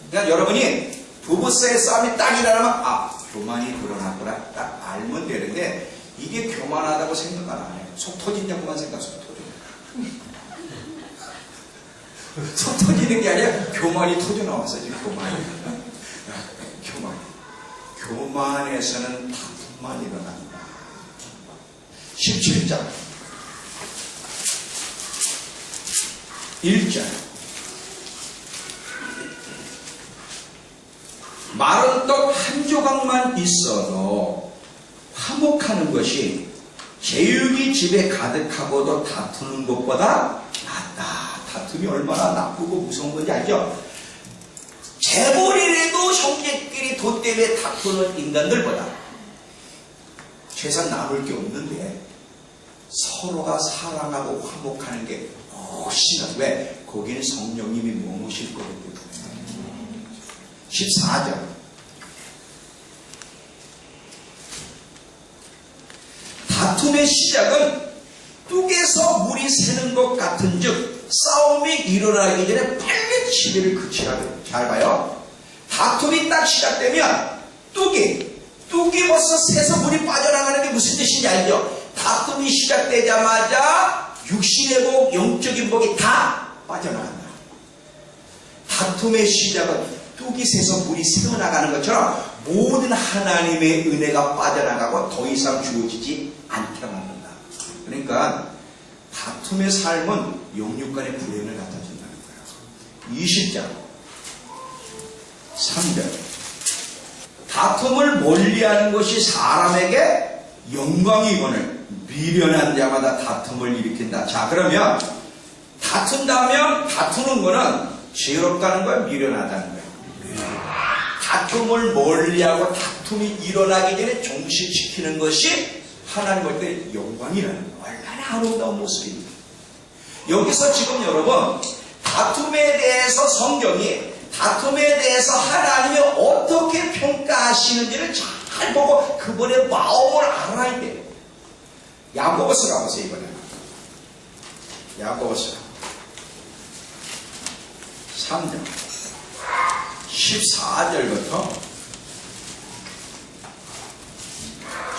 [SPEAKER 1] 그러니까 여러분이 부부 사이의 싸움이 딱 일어나면 교만이 드러났구나 딱 알면 되는데 이게 교만하다고 생각 안 해요. 속 터지냐고만 생각. 속 터지는 게 아니라 교만이 터져 나왔어. 지금 교만에서는 다툼만 일어난다. 17장 1절. 마른 떡 한 조각만 있어도 화목하는 것이 제육이 집에 가득하고도 다투는 것보다 낫다. 다툼이 얼마나 나쁘고 무서운 건지 알죠? 재벌이라도 형제끼리 돈 때문에 다투는 인간들보다 최소한 남을 게 없는데 서로가 사랑하고 화목하는 게 훨씬 낫다. 왜? 거기는 성령님이 머무실 거거든요. 14절. 다툼의 시작은 뚝에서 물이 새는 것 같은즉 싸움이 일어나기 전에 빨리 시비를 그치라. 잘 봐요. 다툼이 딱 시작되면 뚝이 벌써 새서 물이 빠져나가는 게 무슨 뜻인지 알죠? 다툼이 시작되자마자 육신의 복, 영적인 복이 다 빠져나간다. 다툼의 시작은 뚝이 새서 물이 새어나가는 것처럼 모든 하나님의 은혜가 빠져나가고 더 이상 주어지지 않게 만든다. 그러니까 다툼의 삶은 영육간의 불행을 갖다 준다는 거예요. 20장 3절. 다툼을 멀리하는 것이 사람에게 영광이거늘 미련한 자마다 다툼을 일으킨다. 자, 그러면 다툰다면 다투는 거는 지혜롭다는 거야, 미련하다는 거야? 다툼을 멀리하고 다툼이 일어나기 전에 종식시키는 것이 하나님 볼 때 영광이라는 거야. 얼마나 아름다운 모습입니다. 여기서 지금 여러분 다툼에 대해서 성경이 다툼에 대해서 하나님이 어떻게 평가하시는지를 잘 보고 그분의 마음을 알아야 돼요. 야고보서 가보세요. 이번에 야고보서 3장 14절부터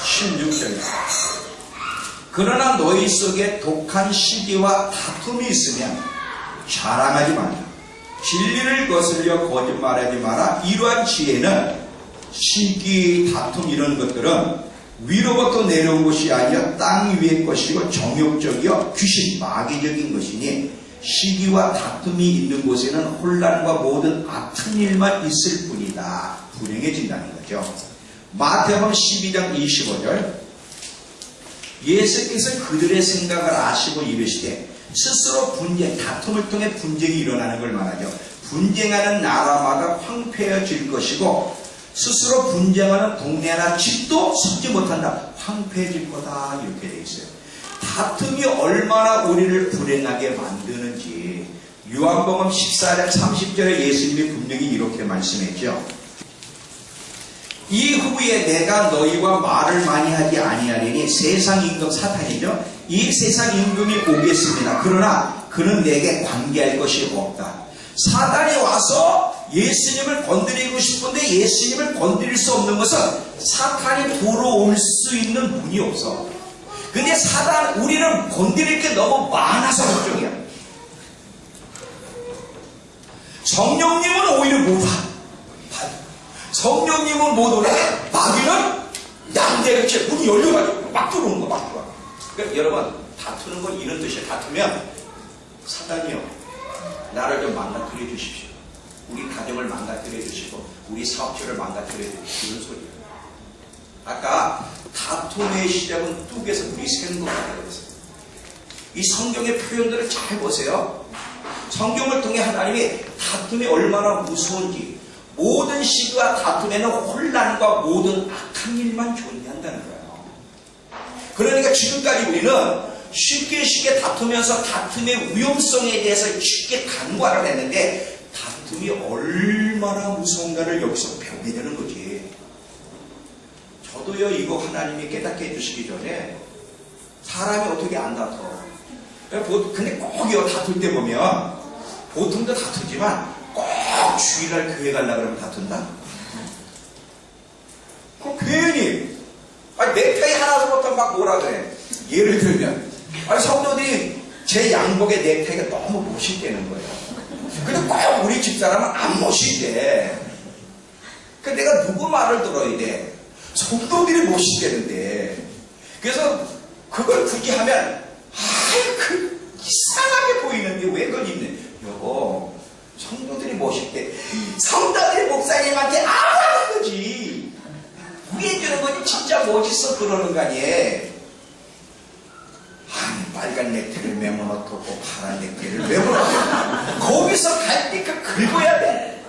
[SPEAKER 1] 16절. 그러나 너희 속에 독한 시기와 다툼이 있으면 자랑하지 마라. 진리를 거슬려 거짓말하지 마라. 이러한 지혜는 시기, 다툼 이런 것들은 위로부터 내려온 것이 아니라 땅 위의 것이고 정욕적이요 귀신, 마귀적인 것이니 시기와 다툼이 있는 곳에는 혼란과 모든 악한 일만 있을 뿐이다. 불행해진다는 거죠. 마태복음 12장 25절. 예수께서 그들의 생각을 아시고 이르시되 스스로 분쟁, 다툼을 통해 분쟁이 일어나는 걸 말하죠. 분쟁하는 나라마다 황폐해질 것이고 스스로 분쟁하는 동네나 집도 섞지 못한다. 황폐해질 거다. 이렇게 되어 있어요. 다툼이 얼마나 우리를 불행하게 만드는지 요한복음 14장 30절에 예수님이 분명히 이렇게 말씀했죠. 이후에 내가 너희와 말을 많이 하지 아니하리니 세상 임금 사탄이죠. 이 세상 임금이 오겠습니다. 그러나 그는 내게 관계할 것이 없다. 사단이 와서 예수님을 건드리고 싶은데 예수님을 건드릴 수 없는 것은 사탄이 들어올 수 있는 문이 없어. 근데 우리는 건드릴 게 너무 많아서 걱정이야. 성령님은 오히려 못 와. 성령님은 못 오는데 마귀는 양대같이 문이 열려가지고 막 들어오는 거, 막 들어와. 그러니까 여러분, 다투는 건 이런 뜻이에요. 다투면 사단이요, 나를 좀 망가뜨려 주십시오. 우리 가정을 망가뜨려 주시고 우리 사업체를 망가뜨려 주시고 이런 소리예요. 아까 다툼의 시작은 뚝에서 물이 새는 것 같아요. 이 성경의 표현들을 잘 보세요. 성경을 통해 하나님이 다툼이 얼마나 무서운지, 모든 시기와 다툼에는 혼란과 모든 악한 일만 존재한다는 거예요. 그러니까 지금까지 우리는 쉽게 다투면서 다툼의 위험성에 대해서 쉽게 간과를 했는데 다툼이 얼마나 무서운가를 여기서 배우게 되는 거지. 저도요, 이거 하나님이 깨닫게 해주시기 전에 사람이 어떻게 안 다퉈. 근데 꼭요, 다툴 때 보면 보통도 다투지만 꼭 주일날 교회 가려고 그러면 다툰다? 그럼 괜히 넥타이 하나서부터 막 뭐라 그래. 예를 들면 성도들이 제 양복에 넥타이가 너무 멋있다는 거예요. 근데 꼭 우리 집사람은 안 멋있대. 그러니까 내가 누구 말을 들어야 돼? 성도들이 멋있대는데. 그래서 그걸 굳이 하면 이상하게 보이는데 왜 그걸 입네? 여보, 성도들이 멋있대. 성도들이 목사님한테 알아하는 거지. 위에 주는 거지 진짜 멋있어 그러는 거 아니에요. 빨간 넥타이를 메모놓고 파란 넥타이를 메모놓고 거기서 갈 때 긁어야 돼.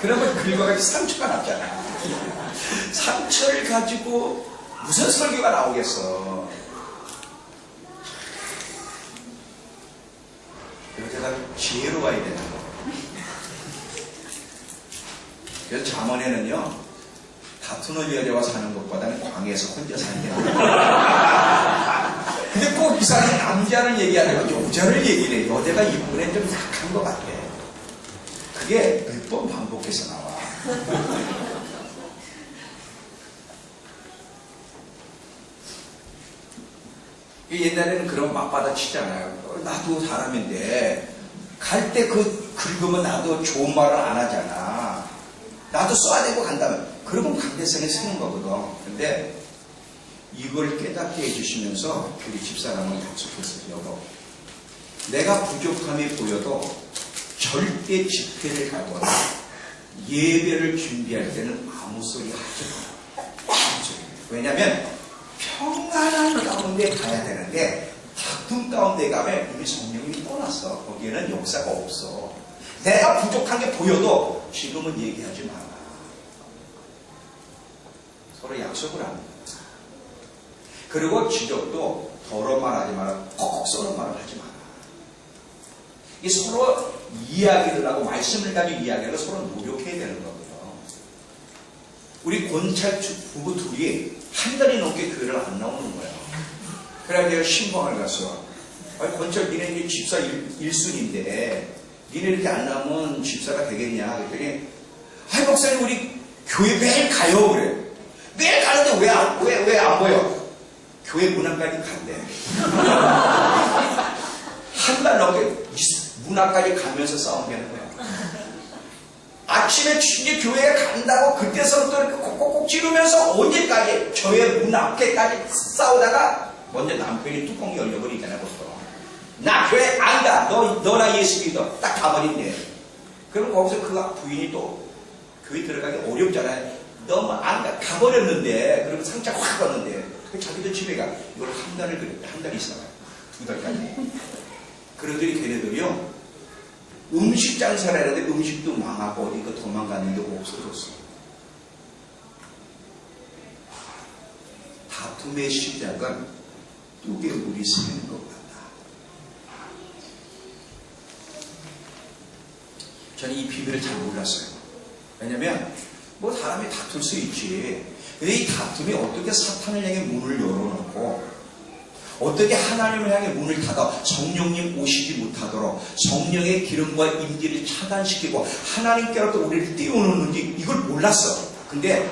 [SPEAKER 1] 그러면 긁어가지고 상처가 났잖아. 상처를 가지고 무슨 설교가 나오겠어. 여기다가 지혜로 가야 되는 거. 그래서 잠언에는요, 다투는 여자와 사는 것보다는 광야에서 혼자 사는 게 나아요. 근데 꼭 이상하게 남자를 얘기하려고 여자를 얘기해. 여자가 이번에 좀 약한 것 같아. 그게 몇 번 반복해서 나와. 옛날에는 그런 맞받아 치잖아요. 나도 사람인데 갈 때 긁으면 나도 좋은 말을 안 하잖아. 나도 쏴대고 간다면 그러면 강대성이 생긴 거거든. 근데 이걸 깨닫게 해주시면서 우리 집사람을 약속했어요. 여보, 내가 부족함이 보여도 절대 집회를 가거나 예배를 준비할 때는 아무 소리 하지 마. 왜냐면 평안한 가운데 가야 되는데 다툼 가운데 가면 이미 성령이 떠났어. 거기에는 역사가 없어. 내가 부족한 게 보여도 지금은 얘기하지 마라. 서로 약속을 합니다. 그리고 지적도 더러운 말 하지 마라. 꼭 쏘는 말을 하지 마라. 이 서로 이야기를 하고 말씀을 가지고 이야기하고 서로 노력해야 되는 거거든요. 우리 권찰 부부 둘이 한 달이 넘게 교회를 안 나오는 거예요. 그래야 내가 신방을 갔어. 권찰 니네 집사 1순위인데 니네 이렇게 안 나오면 집사가 되겠냐? 그랬더니, 아이, 목사님, 우리 교회 매일 가요. 그래. 매일 가는데 왜 안 보여? 교회 문 앞까지 간대. 한 달 넘게 문 앞까지 가면서 싸움하는 거야. 아침에 이제 교회에 간다고 그때서부터 이렇게 콕콕콕 찌르면서 언제까지 교회 문 앞에까지 싸우다가 먼저 남편이 뚜껑이 열려버리잖아, 보통. 나 교회 안 가. 너나 예수 믿어. 딱 가버린대. 그럼 거기서 그 부인이 또 교회 들어가기 어렵잖아요. 너 안 가. 가버렸는데. 그러면 상처 확 왔는데. 자기도 집에 가. 이걸 한 달을 그랬대. 한 달 이상. 2달까지. 그러더니 걔네들이요. 음식 장사를 했는데 음식도 망하고 어디가 도망갔는데 없어졌어. 다툼의 시작은 뚝에 물이 새는 것 같다. 저는 이 비밀을 잘 몰랐어요. 왜냐면 뭐 사람이 다툴 수 있지. 근데 이 다툼이 어떻게 사탄을 향해 문을 열어놓고 어떻게 하나님을 향해 문을 닫아 성령님 오시지 못하도록 성령의 기름과 임재를 차단시키고 하나님께로부터 우리를 띄워놓는지 이걸 몰랐어. 근데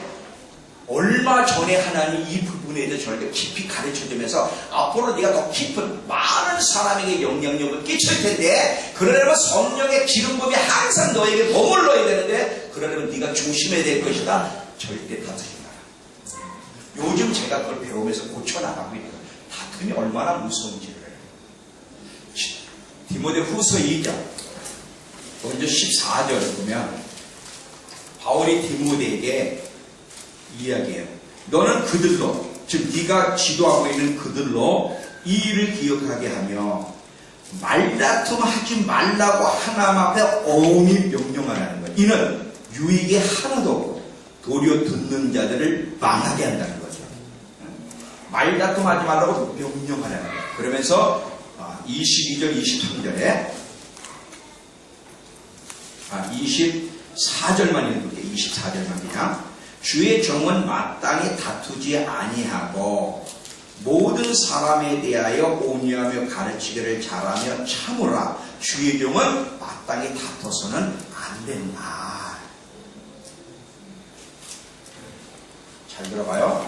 [SPEAKER 1] 얼마 전에 하나님 이 부분에 대해서 저에게 깊이 가르쳐주면서 앞으로 네가 더 깊은 많은 사람에게 영향력을 끼칠 텐데 그러려면 성령의 기름붐이 항상 너에게 머물러야 되는데 그러려면 네가 조심해야 될 것이다. 절대 다투지 마라. 요즘 제가 그걸 배우면서 고쳐나가고 있는 거예요. 다툼이 얼마나 무서운지를. 디모데후서 2장 먼저 14절을 보면 바울이 디모데에게 이야기해요. 너는 그들로, 즉 네가 지도하고 있는 그들로 이 일을 기억하게 하며 말다툼 하지 말라고 하나님 앞에 엄히 명령하라는 거예요. 이는 유익이 하나도 없고 도리어 듣는 자들을 망하게 한다는 거죠. 말다툼 하지 말라고 명령하라는 거예요. 그러면서 22절 23절에 24절만 읽을게요. 24절만 그냥. 주의 정은 마땅히 다투지 아니하고 모든 사람에 대하여 온유하며 가르치기를 잘하며 참으라. 주의 정은 마땅히 다퉈서는 안 된다. 잘 들어봐요.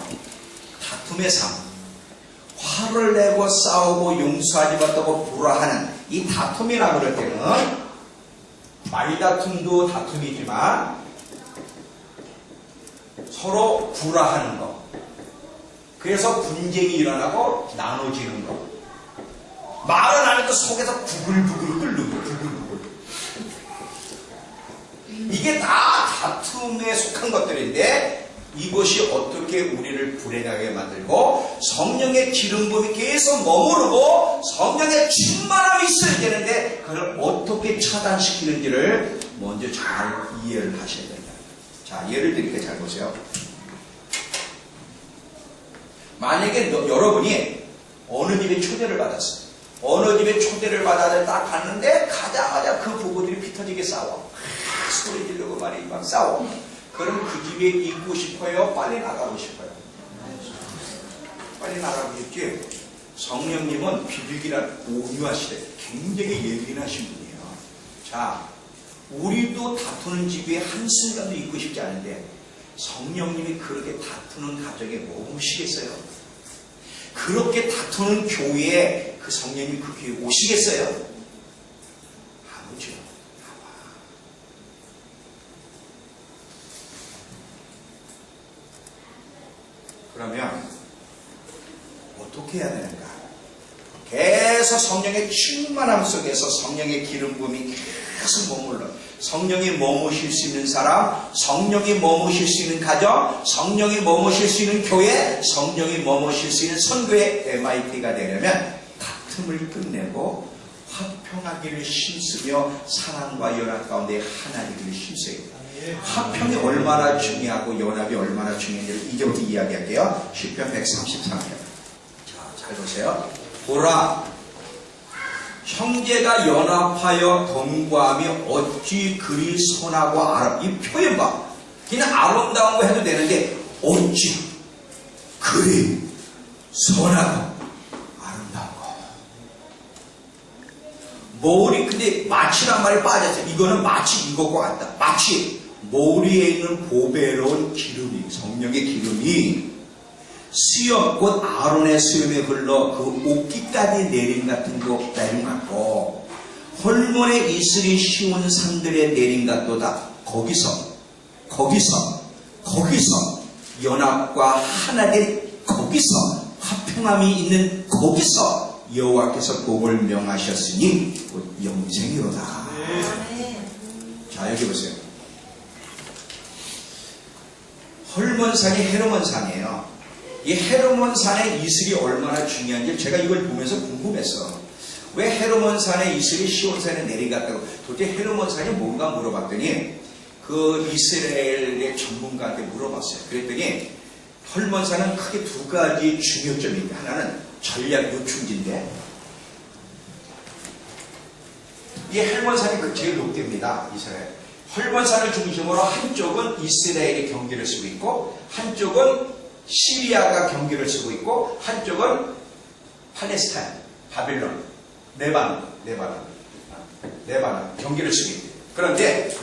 [SPEAKER 1] 다툼의 삶, 화를 내고 싸우고 용서하지 못하고 불화하는 이 다툼이라고 그럴 때는 말다툼도 다툼이지만 서로 불화하는 것, 그래서 분쟁이 일어나고 나눠지는 것, 말은 안 해도 속에서 부글부글 끓는 거, 부글부글. 이게 다 다툼에 속한 것들인데 이것이 어떻게 우리를 불행하게 만들고 성령의 기름붐이 계속 머무르고 성령의 충만함이 있어야 되는데 그걸 어떻게 차단시키는지를 먼저 잘 이해를 하셔야 됩니다. 자, 예를 들게 잘 보세요. 만약에 여러분이 어느 집에 초대를 받았어요. 어느 집에 초대를 받아서 딱 갔는데 가자마자 그 부부들이 피 터지게 싸워. 소리 지르고 말이 막 싸워. 그럼 그 집에 있고 싶어요? 빨리 나가고 싶어요? 빨리 나가고 싶지? 성령님은 비둘기란 온유하시대. 굉장히 예민하신 분이에요. 자, 우리도 다투는 집에 한순간도 있고 싶지 않은데 성령님이 그렇게 다투는 가정에 머무시겠어요? 그렇게 다투는 교회에 그 성령님이 그 교회에 오시겠어요? 안 오죠. 그러면 어떻게 해야 되는가? 계속 성령의 충만함 속에서 성령의 기름 부음이 계속 머물러 성령이 머무실 수 있는 사람, 성령이 머무실 수 있는 가정, 성령이 머무실 수 있는 교회, 성령이 머무실 수 있는 선교의 MIT가 되려면 다툼을 끝내고 화평하기를 힘쓰며 사랑과 연합 가운데 하나님을 힘써야 됩니다. 화평이 얼마나 중요하고 연합이 얼마나 중요한지를 이제부터 이야기할게요. 시편 133편. 자, 잘 보세요. 보라, 형제가 연합하여 동거하며 어찌 그리 선하고 이 표현 봐. 그냥 아름다운 거 해도 되는데 어찌 그리 선하고 아름다운 거. 근데 마치란 말이 빠졌어요. 이거는 마치 이것과 같다. 마치 머리에 있는 보배로운 기름이, 성령의 기름이 수염, 곧 아론의 수염에 흘러 그 옷깃까지 내림 같은 거 내림 같고, 홀몬의 이슬이 쉬운 산들의 내림 같도다. 거기서 연합과 하나 된 거기서 화평함이 있는 거기서 여호와께서 복을 명하셨으니 곧 영생이로다. 자, 여기 보세요. 헐몬산이 헤르몬산이에요. 이 헤르몬산의 이슬이 얼마나 중요한지 제가 이걸 보면서 궁금했어. 왜 헤르몬산의 이슬이 시온산에 내려갔다고? 도대체 헤르몬산이 뭔가 물어봤더니 그 이스라엘의 전문가한테 물어봤어요. 그랬더니 헐몬산은 크게 두 가지 중요점이 있다. 하나는 전략 요충지인데, 이 헐몬산이 제일 높대입니다. 이스라엘. 헐몬산을 중심으로 한쪽은 이스라엘이 경계를 쓰고 있고, 한쪽은 시리아가 경계를 쓰고 있고, 한쪽은 팔레스타인, 바빌론, 레바논 경계를 쓰고 있대요. 그런데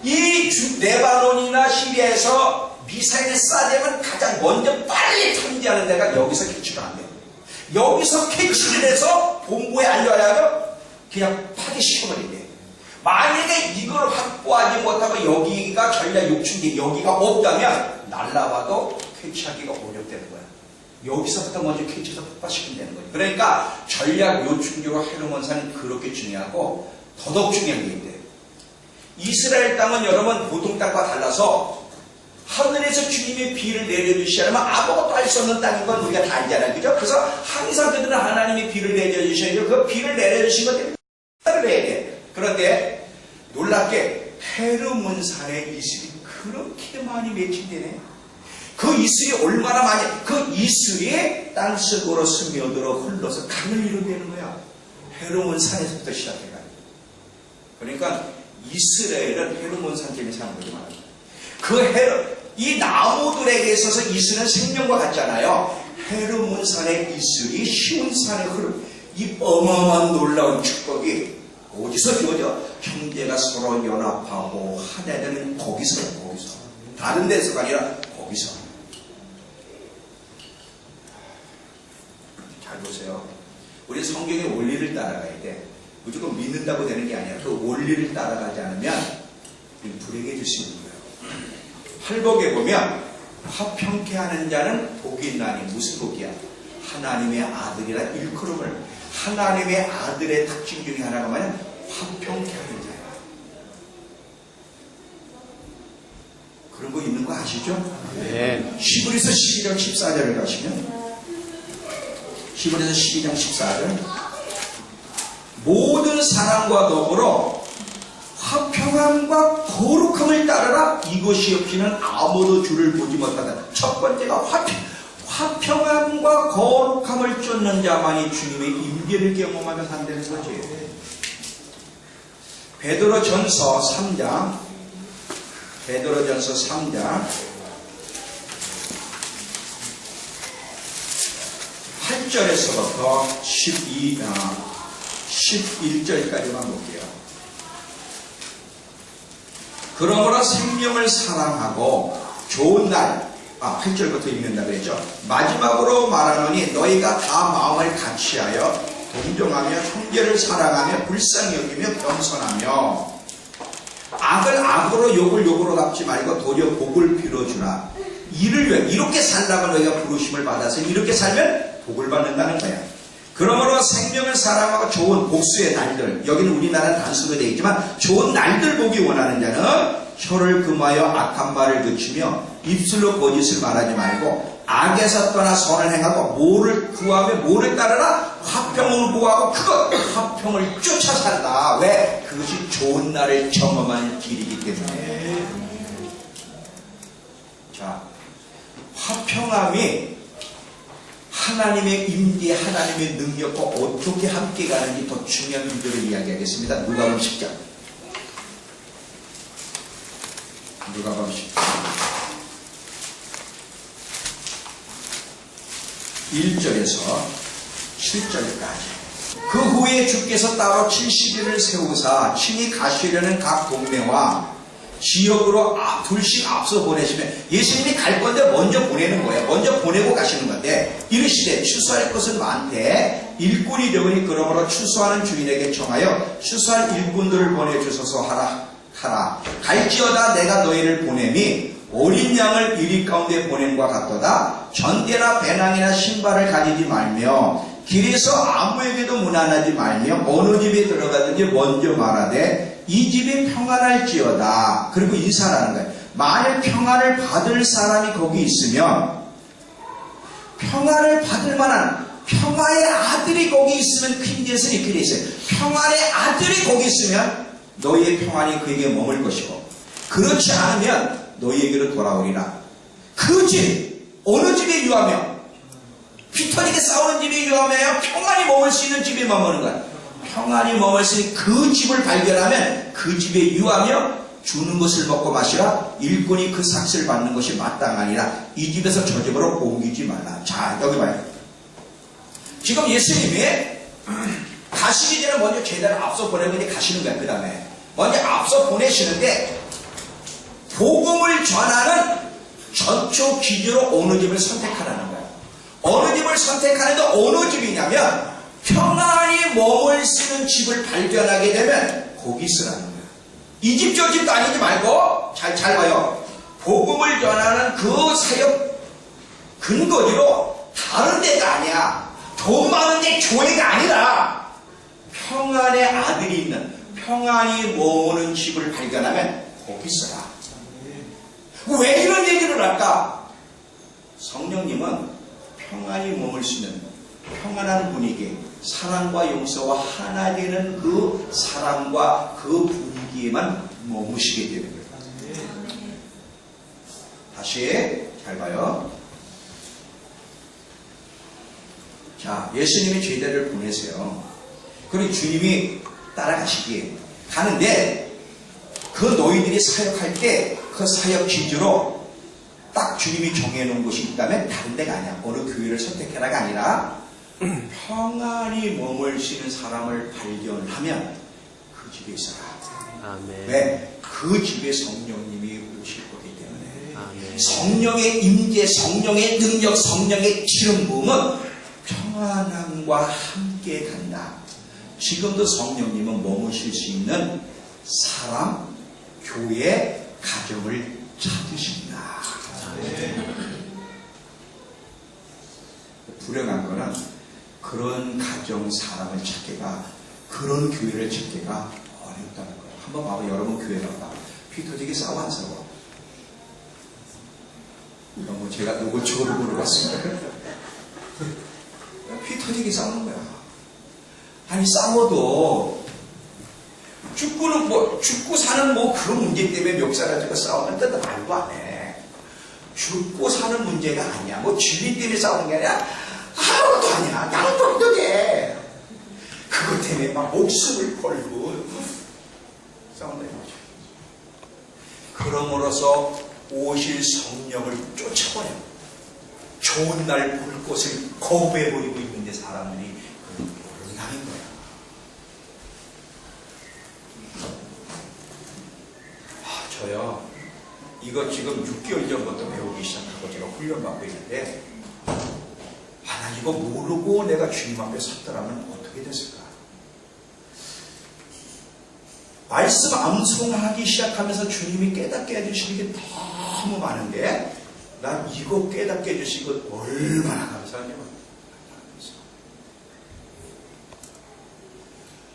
[SPEAKER 1] 이 레바논이나 시리아에서 미사일을 쏴대면 가장 먼저 빨리 탐지하는 데가 여기서 캐치가 안 돼요. 여기서 캐치를 해서 본부에 알려야 그냥 파기 시켜버린대. 만약에 이걸 확보하지 못하고 여기가 전략 요충지, 여기가 없다면 날라와도 캐치하기가 어렵다는 거야. 여기서부터 먼저 캐치해서 폭파시키면 되는 거예요. 그러니까 전략 요충지로 헤르몬산은 그렇게 중요하고, 더더욱 중요한 게 있대요. 이스라엘 땅은 여러분 보통 땅과 달라서 하늘에서 주님의 비를 내려주시려면 아무것도 할 수 없는 땅인 건 우리가 다 알잖아요. 그죠? 그래서 항상 그들은 하나님이 비를 내려주셔야죠. 그 비를 내려주신 것 때문에 해야 돼. 그런데 놀랍게 헤르몬산의 이슬이 그렇게 많이 맺힌대네. 그 이슬이 얼마나 많이, 그 이슬이 땅속으로 스며들어 흘러서 강을 이룬다는 거야. 헤르몬산에서부터 시작해가지고. 그러니까 이스라엘은 헤르몬산 때문에 사는 거지 말이야. 이 나무들에게 있어서 이슬은 생명과 같잖아요. 헤르몬산의 이슬이 시온산에 흐르는 이 어마어마한 놀라운 축복이 어디서 주어져? 형제가 서로 연합하고 하나 되는 거기서. 다른 데서가 아니라 거기서. 잘 보세요. 우리 성경의 원리를 따라가야 돼. 무조건 믿는다고 되는 게 아니라 그 원리를 따라가지 않으면 불행해질 수 있는 거예요. 팔복에 보면 화평케 하는 자는 복이 있나니, 무슨 복이야? 하나님의 아들이라 일컬음을, 하나님의 아들의 특징 중에 하나가 뭐냐? 화평케 하는 자야. 그런 거 있는 거 아시죠?
[SPEAKER 2] 네.
[SPEAKER 1] 히브리서 12장 14절을 가시면, 히브리서 12장 14절, 모든 사랑과 더불어 화평함과 거룩함을 따르라. 이것이 없이는 아무도 주를 보지 못하다. 첫 번째가 화평함과 거룩함을 쫓는 자만이 주님의 임재를 경험하며 산다는 거지. 베드로전서 3장 8절에서부터 11절까지만 볼게요. 그러므로 생명을 사랑하고 좋은 날, 8절부터 읽는다 그랬죠. 마지막으로 말하노니 너희가 다 마음을 같이하여 동정하며 형제를 사랑하며 불쌍히 여기며 겸손하며 악을 악으로 욕을 욕으로 갚지 말고 도리어 복을 빌어주라. 이를 위해 이렇게 살다가 너희가 부르심을 받아서 이렇게 살면 복을 받는다는 거야. 그러므로 생명을 사랑하고 좋은 복수의 날들, 여기는 우리나라는 단수로 되어 있지만 좋은 날들 보기 원하는 자는 혀를 금하여 악한 말을 그치며 입술로 거짓을 말하지 말고 악에서 떠나 선을 행하고 뭐를 구하며 뭐를 따르라? 화평을 구하고 그것 화평을 쫓아 산다. 왜? 그것이 좋은 날을 경험할 길이기 때문에. 자, 화평함이 하나님의 임재, 하나님의 능력과 어떻게 함께 가는지 더 중요한 문제를 이야기하겠습니다. 누가복음 10장. 누가복음 10장. 1절에서 7절까지. 그 그 후에 주께서 따로 70일을 세우사 친히 가시려는 각 동네와 지역으로 둘씩 앞서 보내시면 예수님이 갈 건데 먼저 보내는 거예요. 먼저 보내고 가시는 건데 이르시되 추수할 것은 많되 일꾼이 적으니 그러므로 추수하는 주인에게 청하여 추수할 일꾼들을 보내주소서 하라. 갈지어다 내가 너희를 보냄이 어린 양을 이리 가운데 보냄과 같도다. 전대나 배낭이나 신발을 가지지 말며 길에서 아무에게도 문안하지 말며 어느 집에 들어가든지 먼저 말하되 이 집이 평안할지어다. 그리고 인사라는 거예요. 만일 평안을 받을 사람이 거기 있으면 평안을 받을 만한 평화의 아들이 거기 있으면 퀸제스는 이렇게 돼 있어요. 평안의 아들이 거기 있으면 너희의 평안이 그에게 머물 것이고 그렇지 않으면 너희에게로 돌아오리라. 그 집, 어느 집에 유하며 피터리게 싸우는 집에 유하며 평안이 머물 수 있는 집에 머무는 거야. 평안이 머물 수 있는 그 집을 발견하면 그 집에 유하며 주는 것을 먹고 마시라. 일꾼이 그 삭슬 받는 것이 마땅하니라. 이 집에서 저 집으로 옮기지 말라. 자, 여기 봐요. 지금 예수님이 가시기 전에 먼저 제자를 앞서 보내고 이제 가시는 거야. 그 다음에 먼저 앞서 보내시는데 복음을 전하는 전초 기준으로 어느 집을 선택하라는 거야. 어느 집을 선택하는데 어느 집이냐면 평안이 머물 수 있는 집을 발견하게 되면 거기 쓰라는 거야. 이 집 저 집도 아니지 말고 잘 봐요. 복음을 전하는 그 사역 근거지로 다른 데가 아니야. 돈 많은데 교회가 아니라 평안의 아들이 있는 평안이 머무는 집을 발견하면 거기 쓰라. 왜 이런 얘기를 할까? 성령님은 평안이 머물 수 있는 평안한 분위기, 사랑과 용서와 하나 되는 그 사랑과 그 분위기에만 머무시게 되는 거예요. 다시 잘 봐요. 자, 예수님이 제자를 보내세요. 그리고 주님이 따라가시기 가는데 그 너희들이 사역할 때 그 사역 기준으로 딱 주님이 정해놓은 곳이 있다면 다른 데가 아니야. 어느 교회를 선택해라가 아니라 평안이 머물 수 있는 사람을 발견하면 그 집에 있어라.
[SPEAKER 2] 아멘.
[SPEAKER 1] 왜? 그 집에 성령님이 오실 거기 때문에.
[SPEAKER 2] 아멘.
[SPEAKER 1] 성령의 임재, 성령의 능력, 성령의 기름 부음은 평안함과 함께 간다. 지금도 성령님은 머무실 수 있는 사람, 교회, 가정을 찾으신다. 불행한 거는 그런 가정, 사람을 찾기가, 그런 교회를 찾기가 어렵다는 거예요. 한번 봐봐, 여러분 교회 봐봐. 피 터지게 싸워 안 싸워? 이건 뭐 제가 누구 쪽으로 물어봤습니다. 피 터지게 싸우는 거야. 아니 싸워도 죽고는 죽고 사는 그런 문제 때문에 멱살 가지고 싸우는 데도 말도 안 해. 죽고 사는 문제가 아니야. 진리 때문에 싸우는 게 아니라 아무것도 아니야. 양보도 돼. 그것 때문에 막 목숨을 걸고 싸운다 이거죠. 그러므로서 오실 성령을 쫓아버려. 좋은 날 볼 곳을 거부해버리고 있는데 사람들이 모른다는 거야. 저요, 이거 지금 6개월 전부터 배우기 시작하고 제가 훈련받고 있는데, 나 이거 모르고 내가 주님 앞에 섰더라면 어떻게 됐을까? 말씀 암송하기 시작하면서 주님이 깨닫게 해주시는 게 너무 많은데, 난 이거 깨닫게 해주신 것 얼마나 감사하냐고.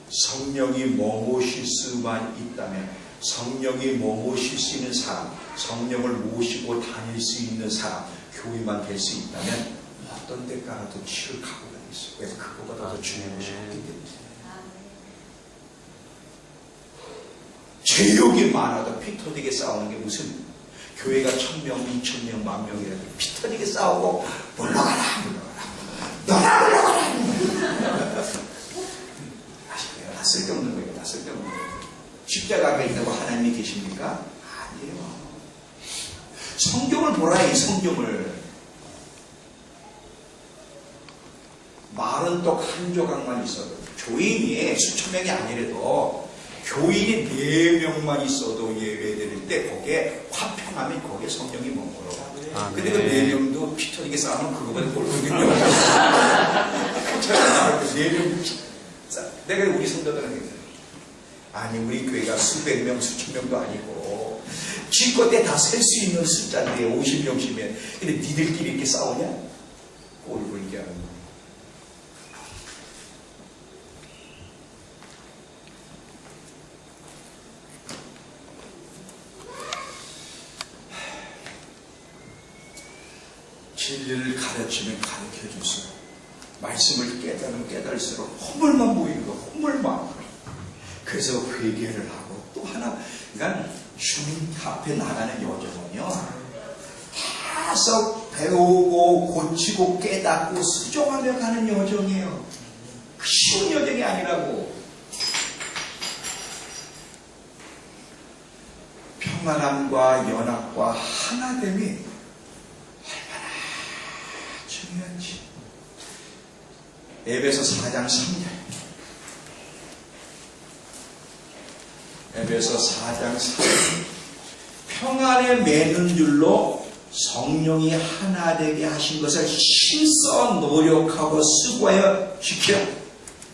[SPEAKER 1] 성령이 머무실 수만 있다면, 성령이 머무실 수 있는 사람, 성령을 모시고 다닐 수 있는 사람, 교회만 될 수 있다면 어떤 데가라도 치를 각오가 있어요. 왜? 그거보다 더 중요한 것이 없기 때문에. 제욕이 많아도 피 터지게 싸우는 게 무슨 교회가 1000명, 2000명, 10,000명이라도 피 터지게 싸우고 물러가라. 너나 물러가라. 아시게요? 다 쓸데없는 거예요. 다 쓸데없는 거예요. 십자가가 있다고 하나님이 계십니까? 아니에요. 성경을 보라, 이 성경을. 마른 떡 한 조각만 있어도 교인이 수천 명이 아니래도 교인이 4명만 있어도 예배 드릴 때 거기에 화평하면 거기에 성령이 머물어. 근데 그 4명도 피 터지게 싸우면 그거보다 꼴보기는 없어. 4명. 내가 우리 성도들한테 아니 우리 교회가 수백 명 수천 명도 아니고 기껏해 다 셀 수 있는 숫자인데 50명씩이면 근데 니들끼리 이렇게 싸우냐? 꼴보기 하는 거야. 진리를 가르치면 가르쳐줄수록 말씀을 깨달으면 깨달을수록 허물만 보이는 거 허물만. 그래서 회개를 하고 또 하나 그러니까 주님 앞에 나가는 여정은요 계속 배우고 고치고 깨닫고 수정하며 가는 여정이에요. 그 쉬운 여정이 아니라고. 평안함과 연합과 하나됨이 얼마나 중요한지. 에베소 4장 3절. 에베소 4장 3절. 평안에 매는 줄로 성령이 하나 되게 하신 것을 힘써 노력하고 수고하여 지켜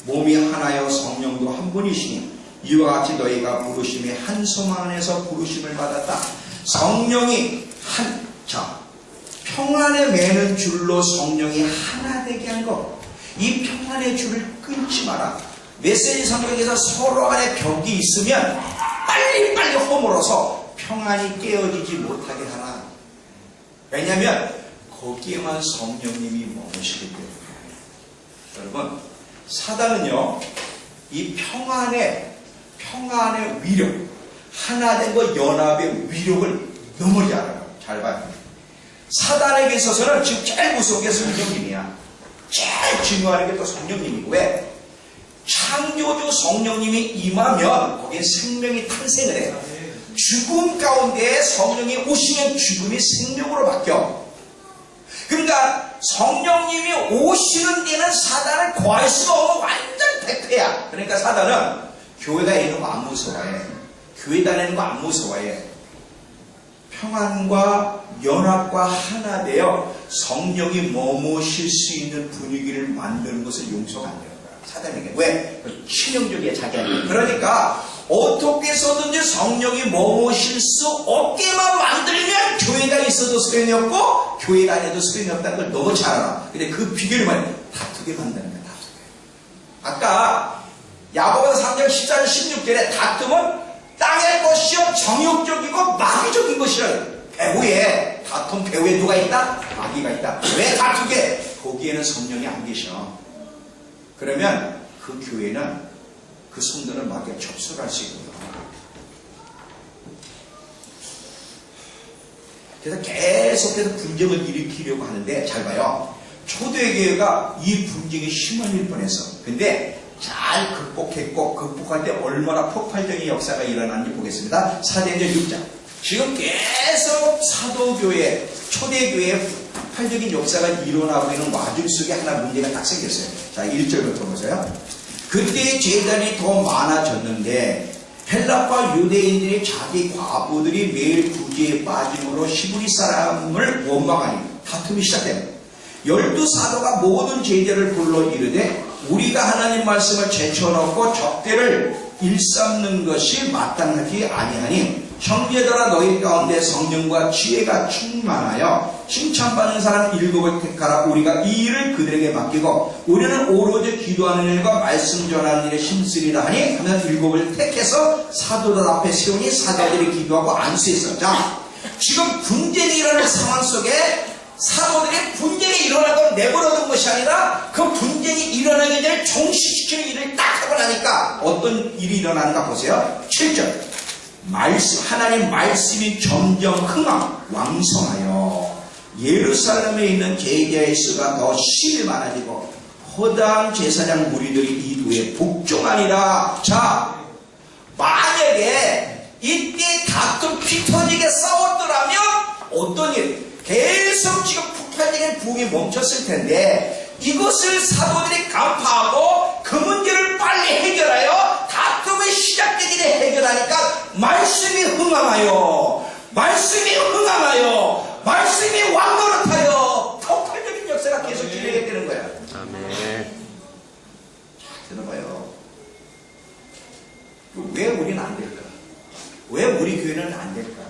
[SPEAKER 1] 몸이 하나여 성령도 한 분이시니 이와 같이 너희가 부르심이 한 소망 안에서 부르심을 받았다. 성령이 평안에 매는 줄로 성령이 하나 되게 한 것. 이 평안의 줄을 끊지 마라. 메시지 성경에서 서로 간에 벽이 있으면 빨리빨리 허물어서 평안이 깨어지지 못하게 하라. 왜냐하면 거기에만 성령님이 머무시기 때문에. 여러분 사단은요 이 평안의 위력, 하나된 것 연합의 위력을 너무지 알아요. 잘 봐요. 사단에게 있어서는 지금 제일 무서운 게 성령님이야. 제일 중요한 게 또 성령님이고. 왜? 창조주 성령님이 임하면 거기에 생명이 탄생을 해요. 죽음 가운데 성령이 오시면 죽음이 생명으로 바뀌어. 그러니까 성령님이 오시는 데는 사단을 거할 수가 없는 완전 백패야. 그러니까 사단은 교회가 있는 거 안 무서워해. 교회 다니는 거 안 무서워해. 평안과 연합과 하나 되어 성령이 머무실 수 있는 분위기를 만드는 것을 용서가 안 되는 거야. 사단에게. 왜? 치명적이야 자기한테. 그러니까 어떻게 해서든지 성령이 머무실 수 없게만 만들면 교회가 있어도 소용이 없고 교회가 아니어도 소용이 없다는 걸 너무 잘 알아. 근데 그 비결이 뭐냐? 다투게 만드는 거야. 다투게. 아까 야고보서 3장 14절 16절에 다툼은 땅의 것이요 정욕적이고 마귀적인 것이라. 배후에 다툼 배후에 누가 있다? 마귀가 있다. 왜 다투게? 거기에는 성령이 안 계셔. 그러면 그 교회는 그 성도는 마귀에 접속할 수 있거든요. 그래서 계속해서 분쟁을 일으키려고 하는데 잘 봐요. 초대교회가 이 분쟁이 심화일 뻔했어. 근데 잘 극복했고 극복할 때 얼마나 폭발적인 역사가 일어났는지 보겠습니다. 사도행전 6장. 지금 계속 사도교회, 초대교회의 폭발적인 역사가 일어나고 있는 와중 속에 하나 문제가 딱 생겼어요. 자, 1절부터 보세요. 그때 제단이 더 많아졌는데 헬라파 유대인들이 자기 과부들이 매일 구제에 빠짐으로 히브리 사람을 원망하니 다툼이 시작됩니다. 12사도가 모든 제자를 불러 이르되 우리가 하나님 말씀을 제쳐놓고 적대를 일삼는 것이 마땅하지 아니하니 형제들아 너희 가운데 성령과 지혜가 충만하여 칭찬받는 사람 7을 택하라. 우리가 이 일을 그들에게 맡기고 우리는 오로지 기도하는 일과 말씀 전하는 일에 힘쓰리라 하니 하면 7을 택해서 사도들 앞에 세우니 사도들이 기도하고 안수했어. 자, 지금 분쟁이 일어나는 상황 속에 사도들이 분쟁이 일어나고 내버려둔 것이 아니라 그 분쟁이 일어나기 전에 종식시키는 일을 딱 하고 나니까 어떤 일이 일어나는가 보세요. 7절. 하나님 말씀이 점점 왕성하여 예루살렘에 있는 제자의 수가 더 심히 많아지고 허다한 제사장 무리들이 이두에 복종하니라. 자, 만약에 이때 다툼 피 터지게 싸웠더라면 어떤 일? 계속 지금 폭발적인 부흥이 멈췄을 텐데 이것을 사도들이 간파하고 그 문제를 말씀이 흥황하여, 말씀이 흥황하여, 말씀이 왕노릇하여 폭발적인 역사가 계속 진행이 되는 거야.
[SPEAKER 2] 아멘.
[SPEAKER 1] 들어봐요. 왜 우리는 안 될까? 왜 우리 교회는 안 될까?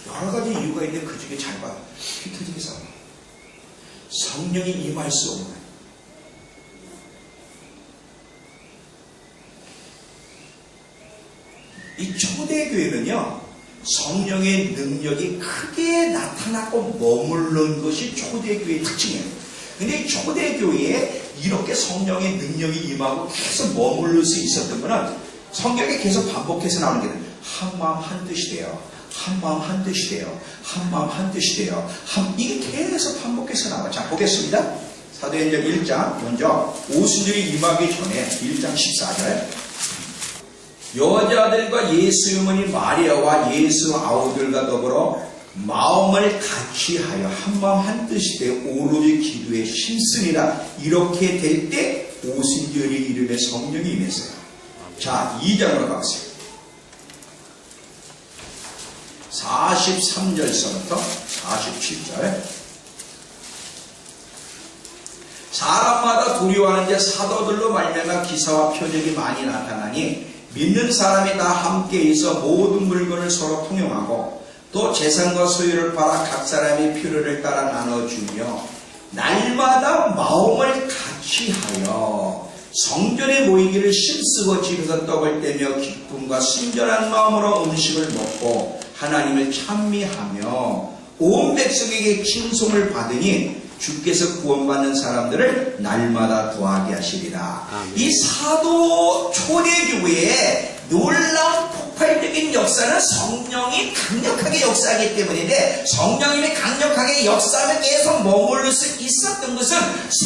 [SPEAKER 1] 여러 가지 이유가 있는데 그 중에 잘 봐. 휘터지게 싸워. 성령이 임할 수 없는. 이 초대교회는요, 성령의 능력이 크게 나타나고 머무르는 것이 초대교회의 특징이에요. 근데 이 초대교회에 이렇게 성령의 능력이 임하고 계속 머무를 수 있었던 거는 성경에 계속 반복해서 나오는 게 한 마음 한 뜻이 돼요. 한 마음 한 뜻이 돼요. 한 마음 한 뜻이 돼요. 이게 계속 반복해서 나와요. 자, 보겠습니다. 사도행전 1장, 먼저 오순절이 임하기 전에 1장 14절. 여자들과 예수의 어머니 마리아와 예수 아우들과 더불어 마음을 같이 하여 한 마음 한 뜻이 되어 오로지 기도에 힘쓰니라. 이렇게 될 때 오순절의 이름에 성령이 임했어요. 자, 2장으로 가보세요. 43절서부터 47절. 사람마다 두려워하는 자 사도들로 말미암아 기사와 표적이 많이 나타나니 믿는 사람이 다 함께 있어 모든 물건을 서로 통용하고 또 재산과 소유를 팔아 각 사람이 필요를 따라 나눠주며 날마다 마음을 같이 하여 성전에 모이기를 힘쓰고 집에서 떡을 떼며 기쁨과 순전한 마음으로 음식을 먹고 하나님을 찬미하며 온 백성에게 칭송을 받으니 주께서 구원받는 사람들을 날마다 더하게 하시리라.
[SPEAKER 2] 아멘.
[SPEAKER 1] 이 사도 초대교회의 놀라운 폭발적인 역사는 성령이 강력하게 역사하기 때문인데, 성령님이 강력하게 역사하며 계속 머무를 수 있었던 것은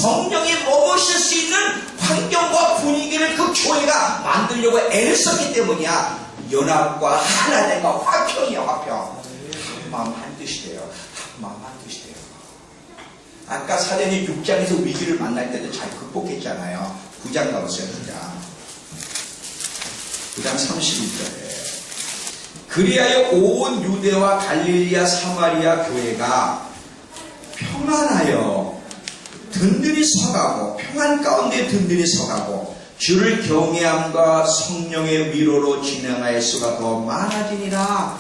[SPEAKER 1] 성령이 머무실 수 있는 환경과 분위기를 그 교회가 만들려고 애를 썼기 때문이야. 연합과 하나됨과 화평이야, 화평. 한 마음 한 뜻이 돼요. 한 마음 한 뜻이 돼요. 아까 사도행전 6장에서 위기를 만날 때도 잘 극복했잖아요. 9장 가보세요. 9장 31절에 그리하여 온 유대와 갈릴리아 사마리아 교회가 평안하여 든든히 서가고, 평안 가운데 든든히 서가고 주를 경외함과 성령의 위로로 진행할 수가 더 많아지니라.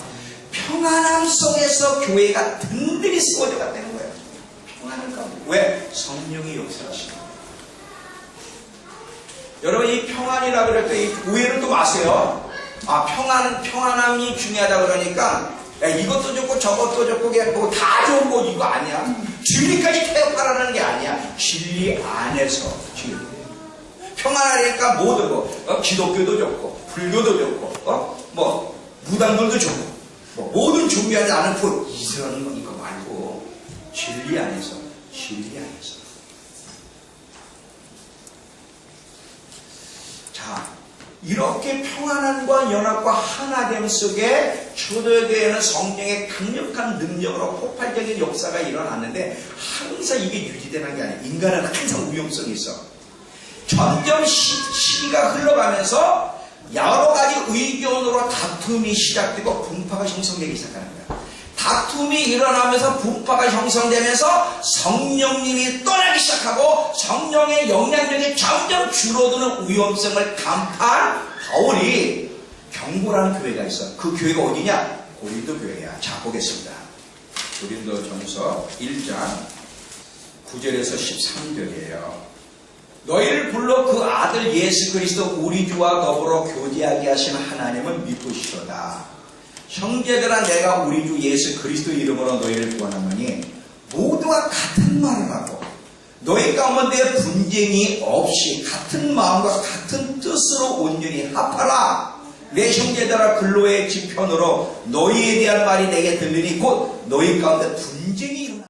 [SPEAKER 1] 평안함 속에서 교회가 든든히 세워져가 되는 거예요. 평안한 가운데. 왜? 성령이 역사하시는 거예요. 여러분, 이 평안이라 그럴 때 오해를 또 마세요. 평안함이 중요하다 그러니까 야, 이것도 좋고 저것도 좋고 뭐 다 좋은 거 이거 아니야. 진리까지 태업하라는 게 아니야. 진리 안에서 진리. 평안하니까 모든 거, 기독교도 좋고 불교도 좋고 무당들도 좋고 모든 종교하지 않은 그 이런 이거 말고 진리 안에서. 자, 이렇게 평안함과 연합과 하나됨 속에 초대교회는 성령의 강력한 능력으로 폭발적인 역사가 일어났는데 항상 이게 유지되는 게 아니에요. 인간은 항상 위험성이 있어. 점점 시기가 흘러가면서 여러 가지 의견으로 다툼이 시작되고 분파가 형성되기 시작하는 거야. 다툼이 일어나면서 분파가 형성되면서 성령님이 떠나기 시작하고 성령의 영향력이 점점 줄어드는 위험성을 간파한 바울이 경고라는 교회가 있어. 그 교회가 어디냐? 고린도 교회야. 자, 보겠습니다. 고린도전서 1장 9절에서 13절이에요. 너희를 불러 그 아들 예수 그리스도 우리 주와 더불어 교제하게 하신 하나님은 믿으시로다. 형제들아, 내가 우리 주 예수 그리스도 이름으로 너희를 구원하노니 모두가 같은 말을 하고 너희 가운데 분쟁이 없이 같은 마음과 같은 뜻으로 온전히 합하라. 내 형제들아, 근로의 지편으로 너희에 대한 말이 내게 들리니 곧 너희 가운데 분쟁이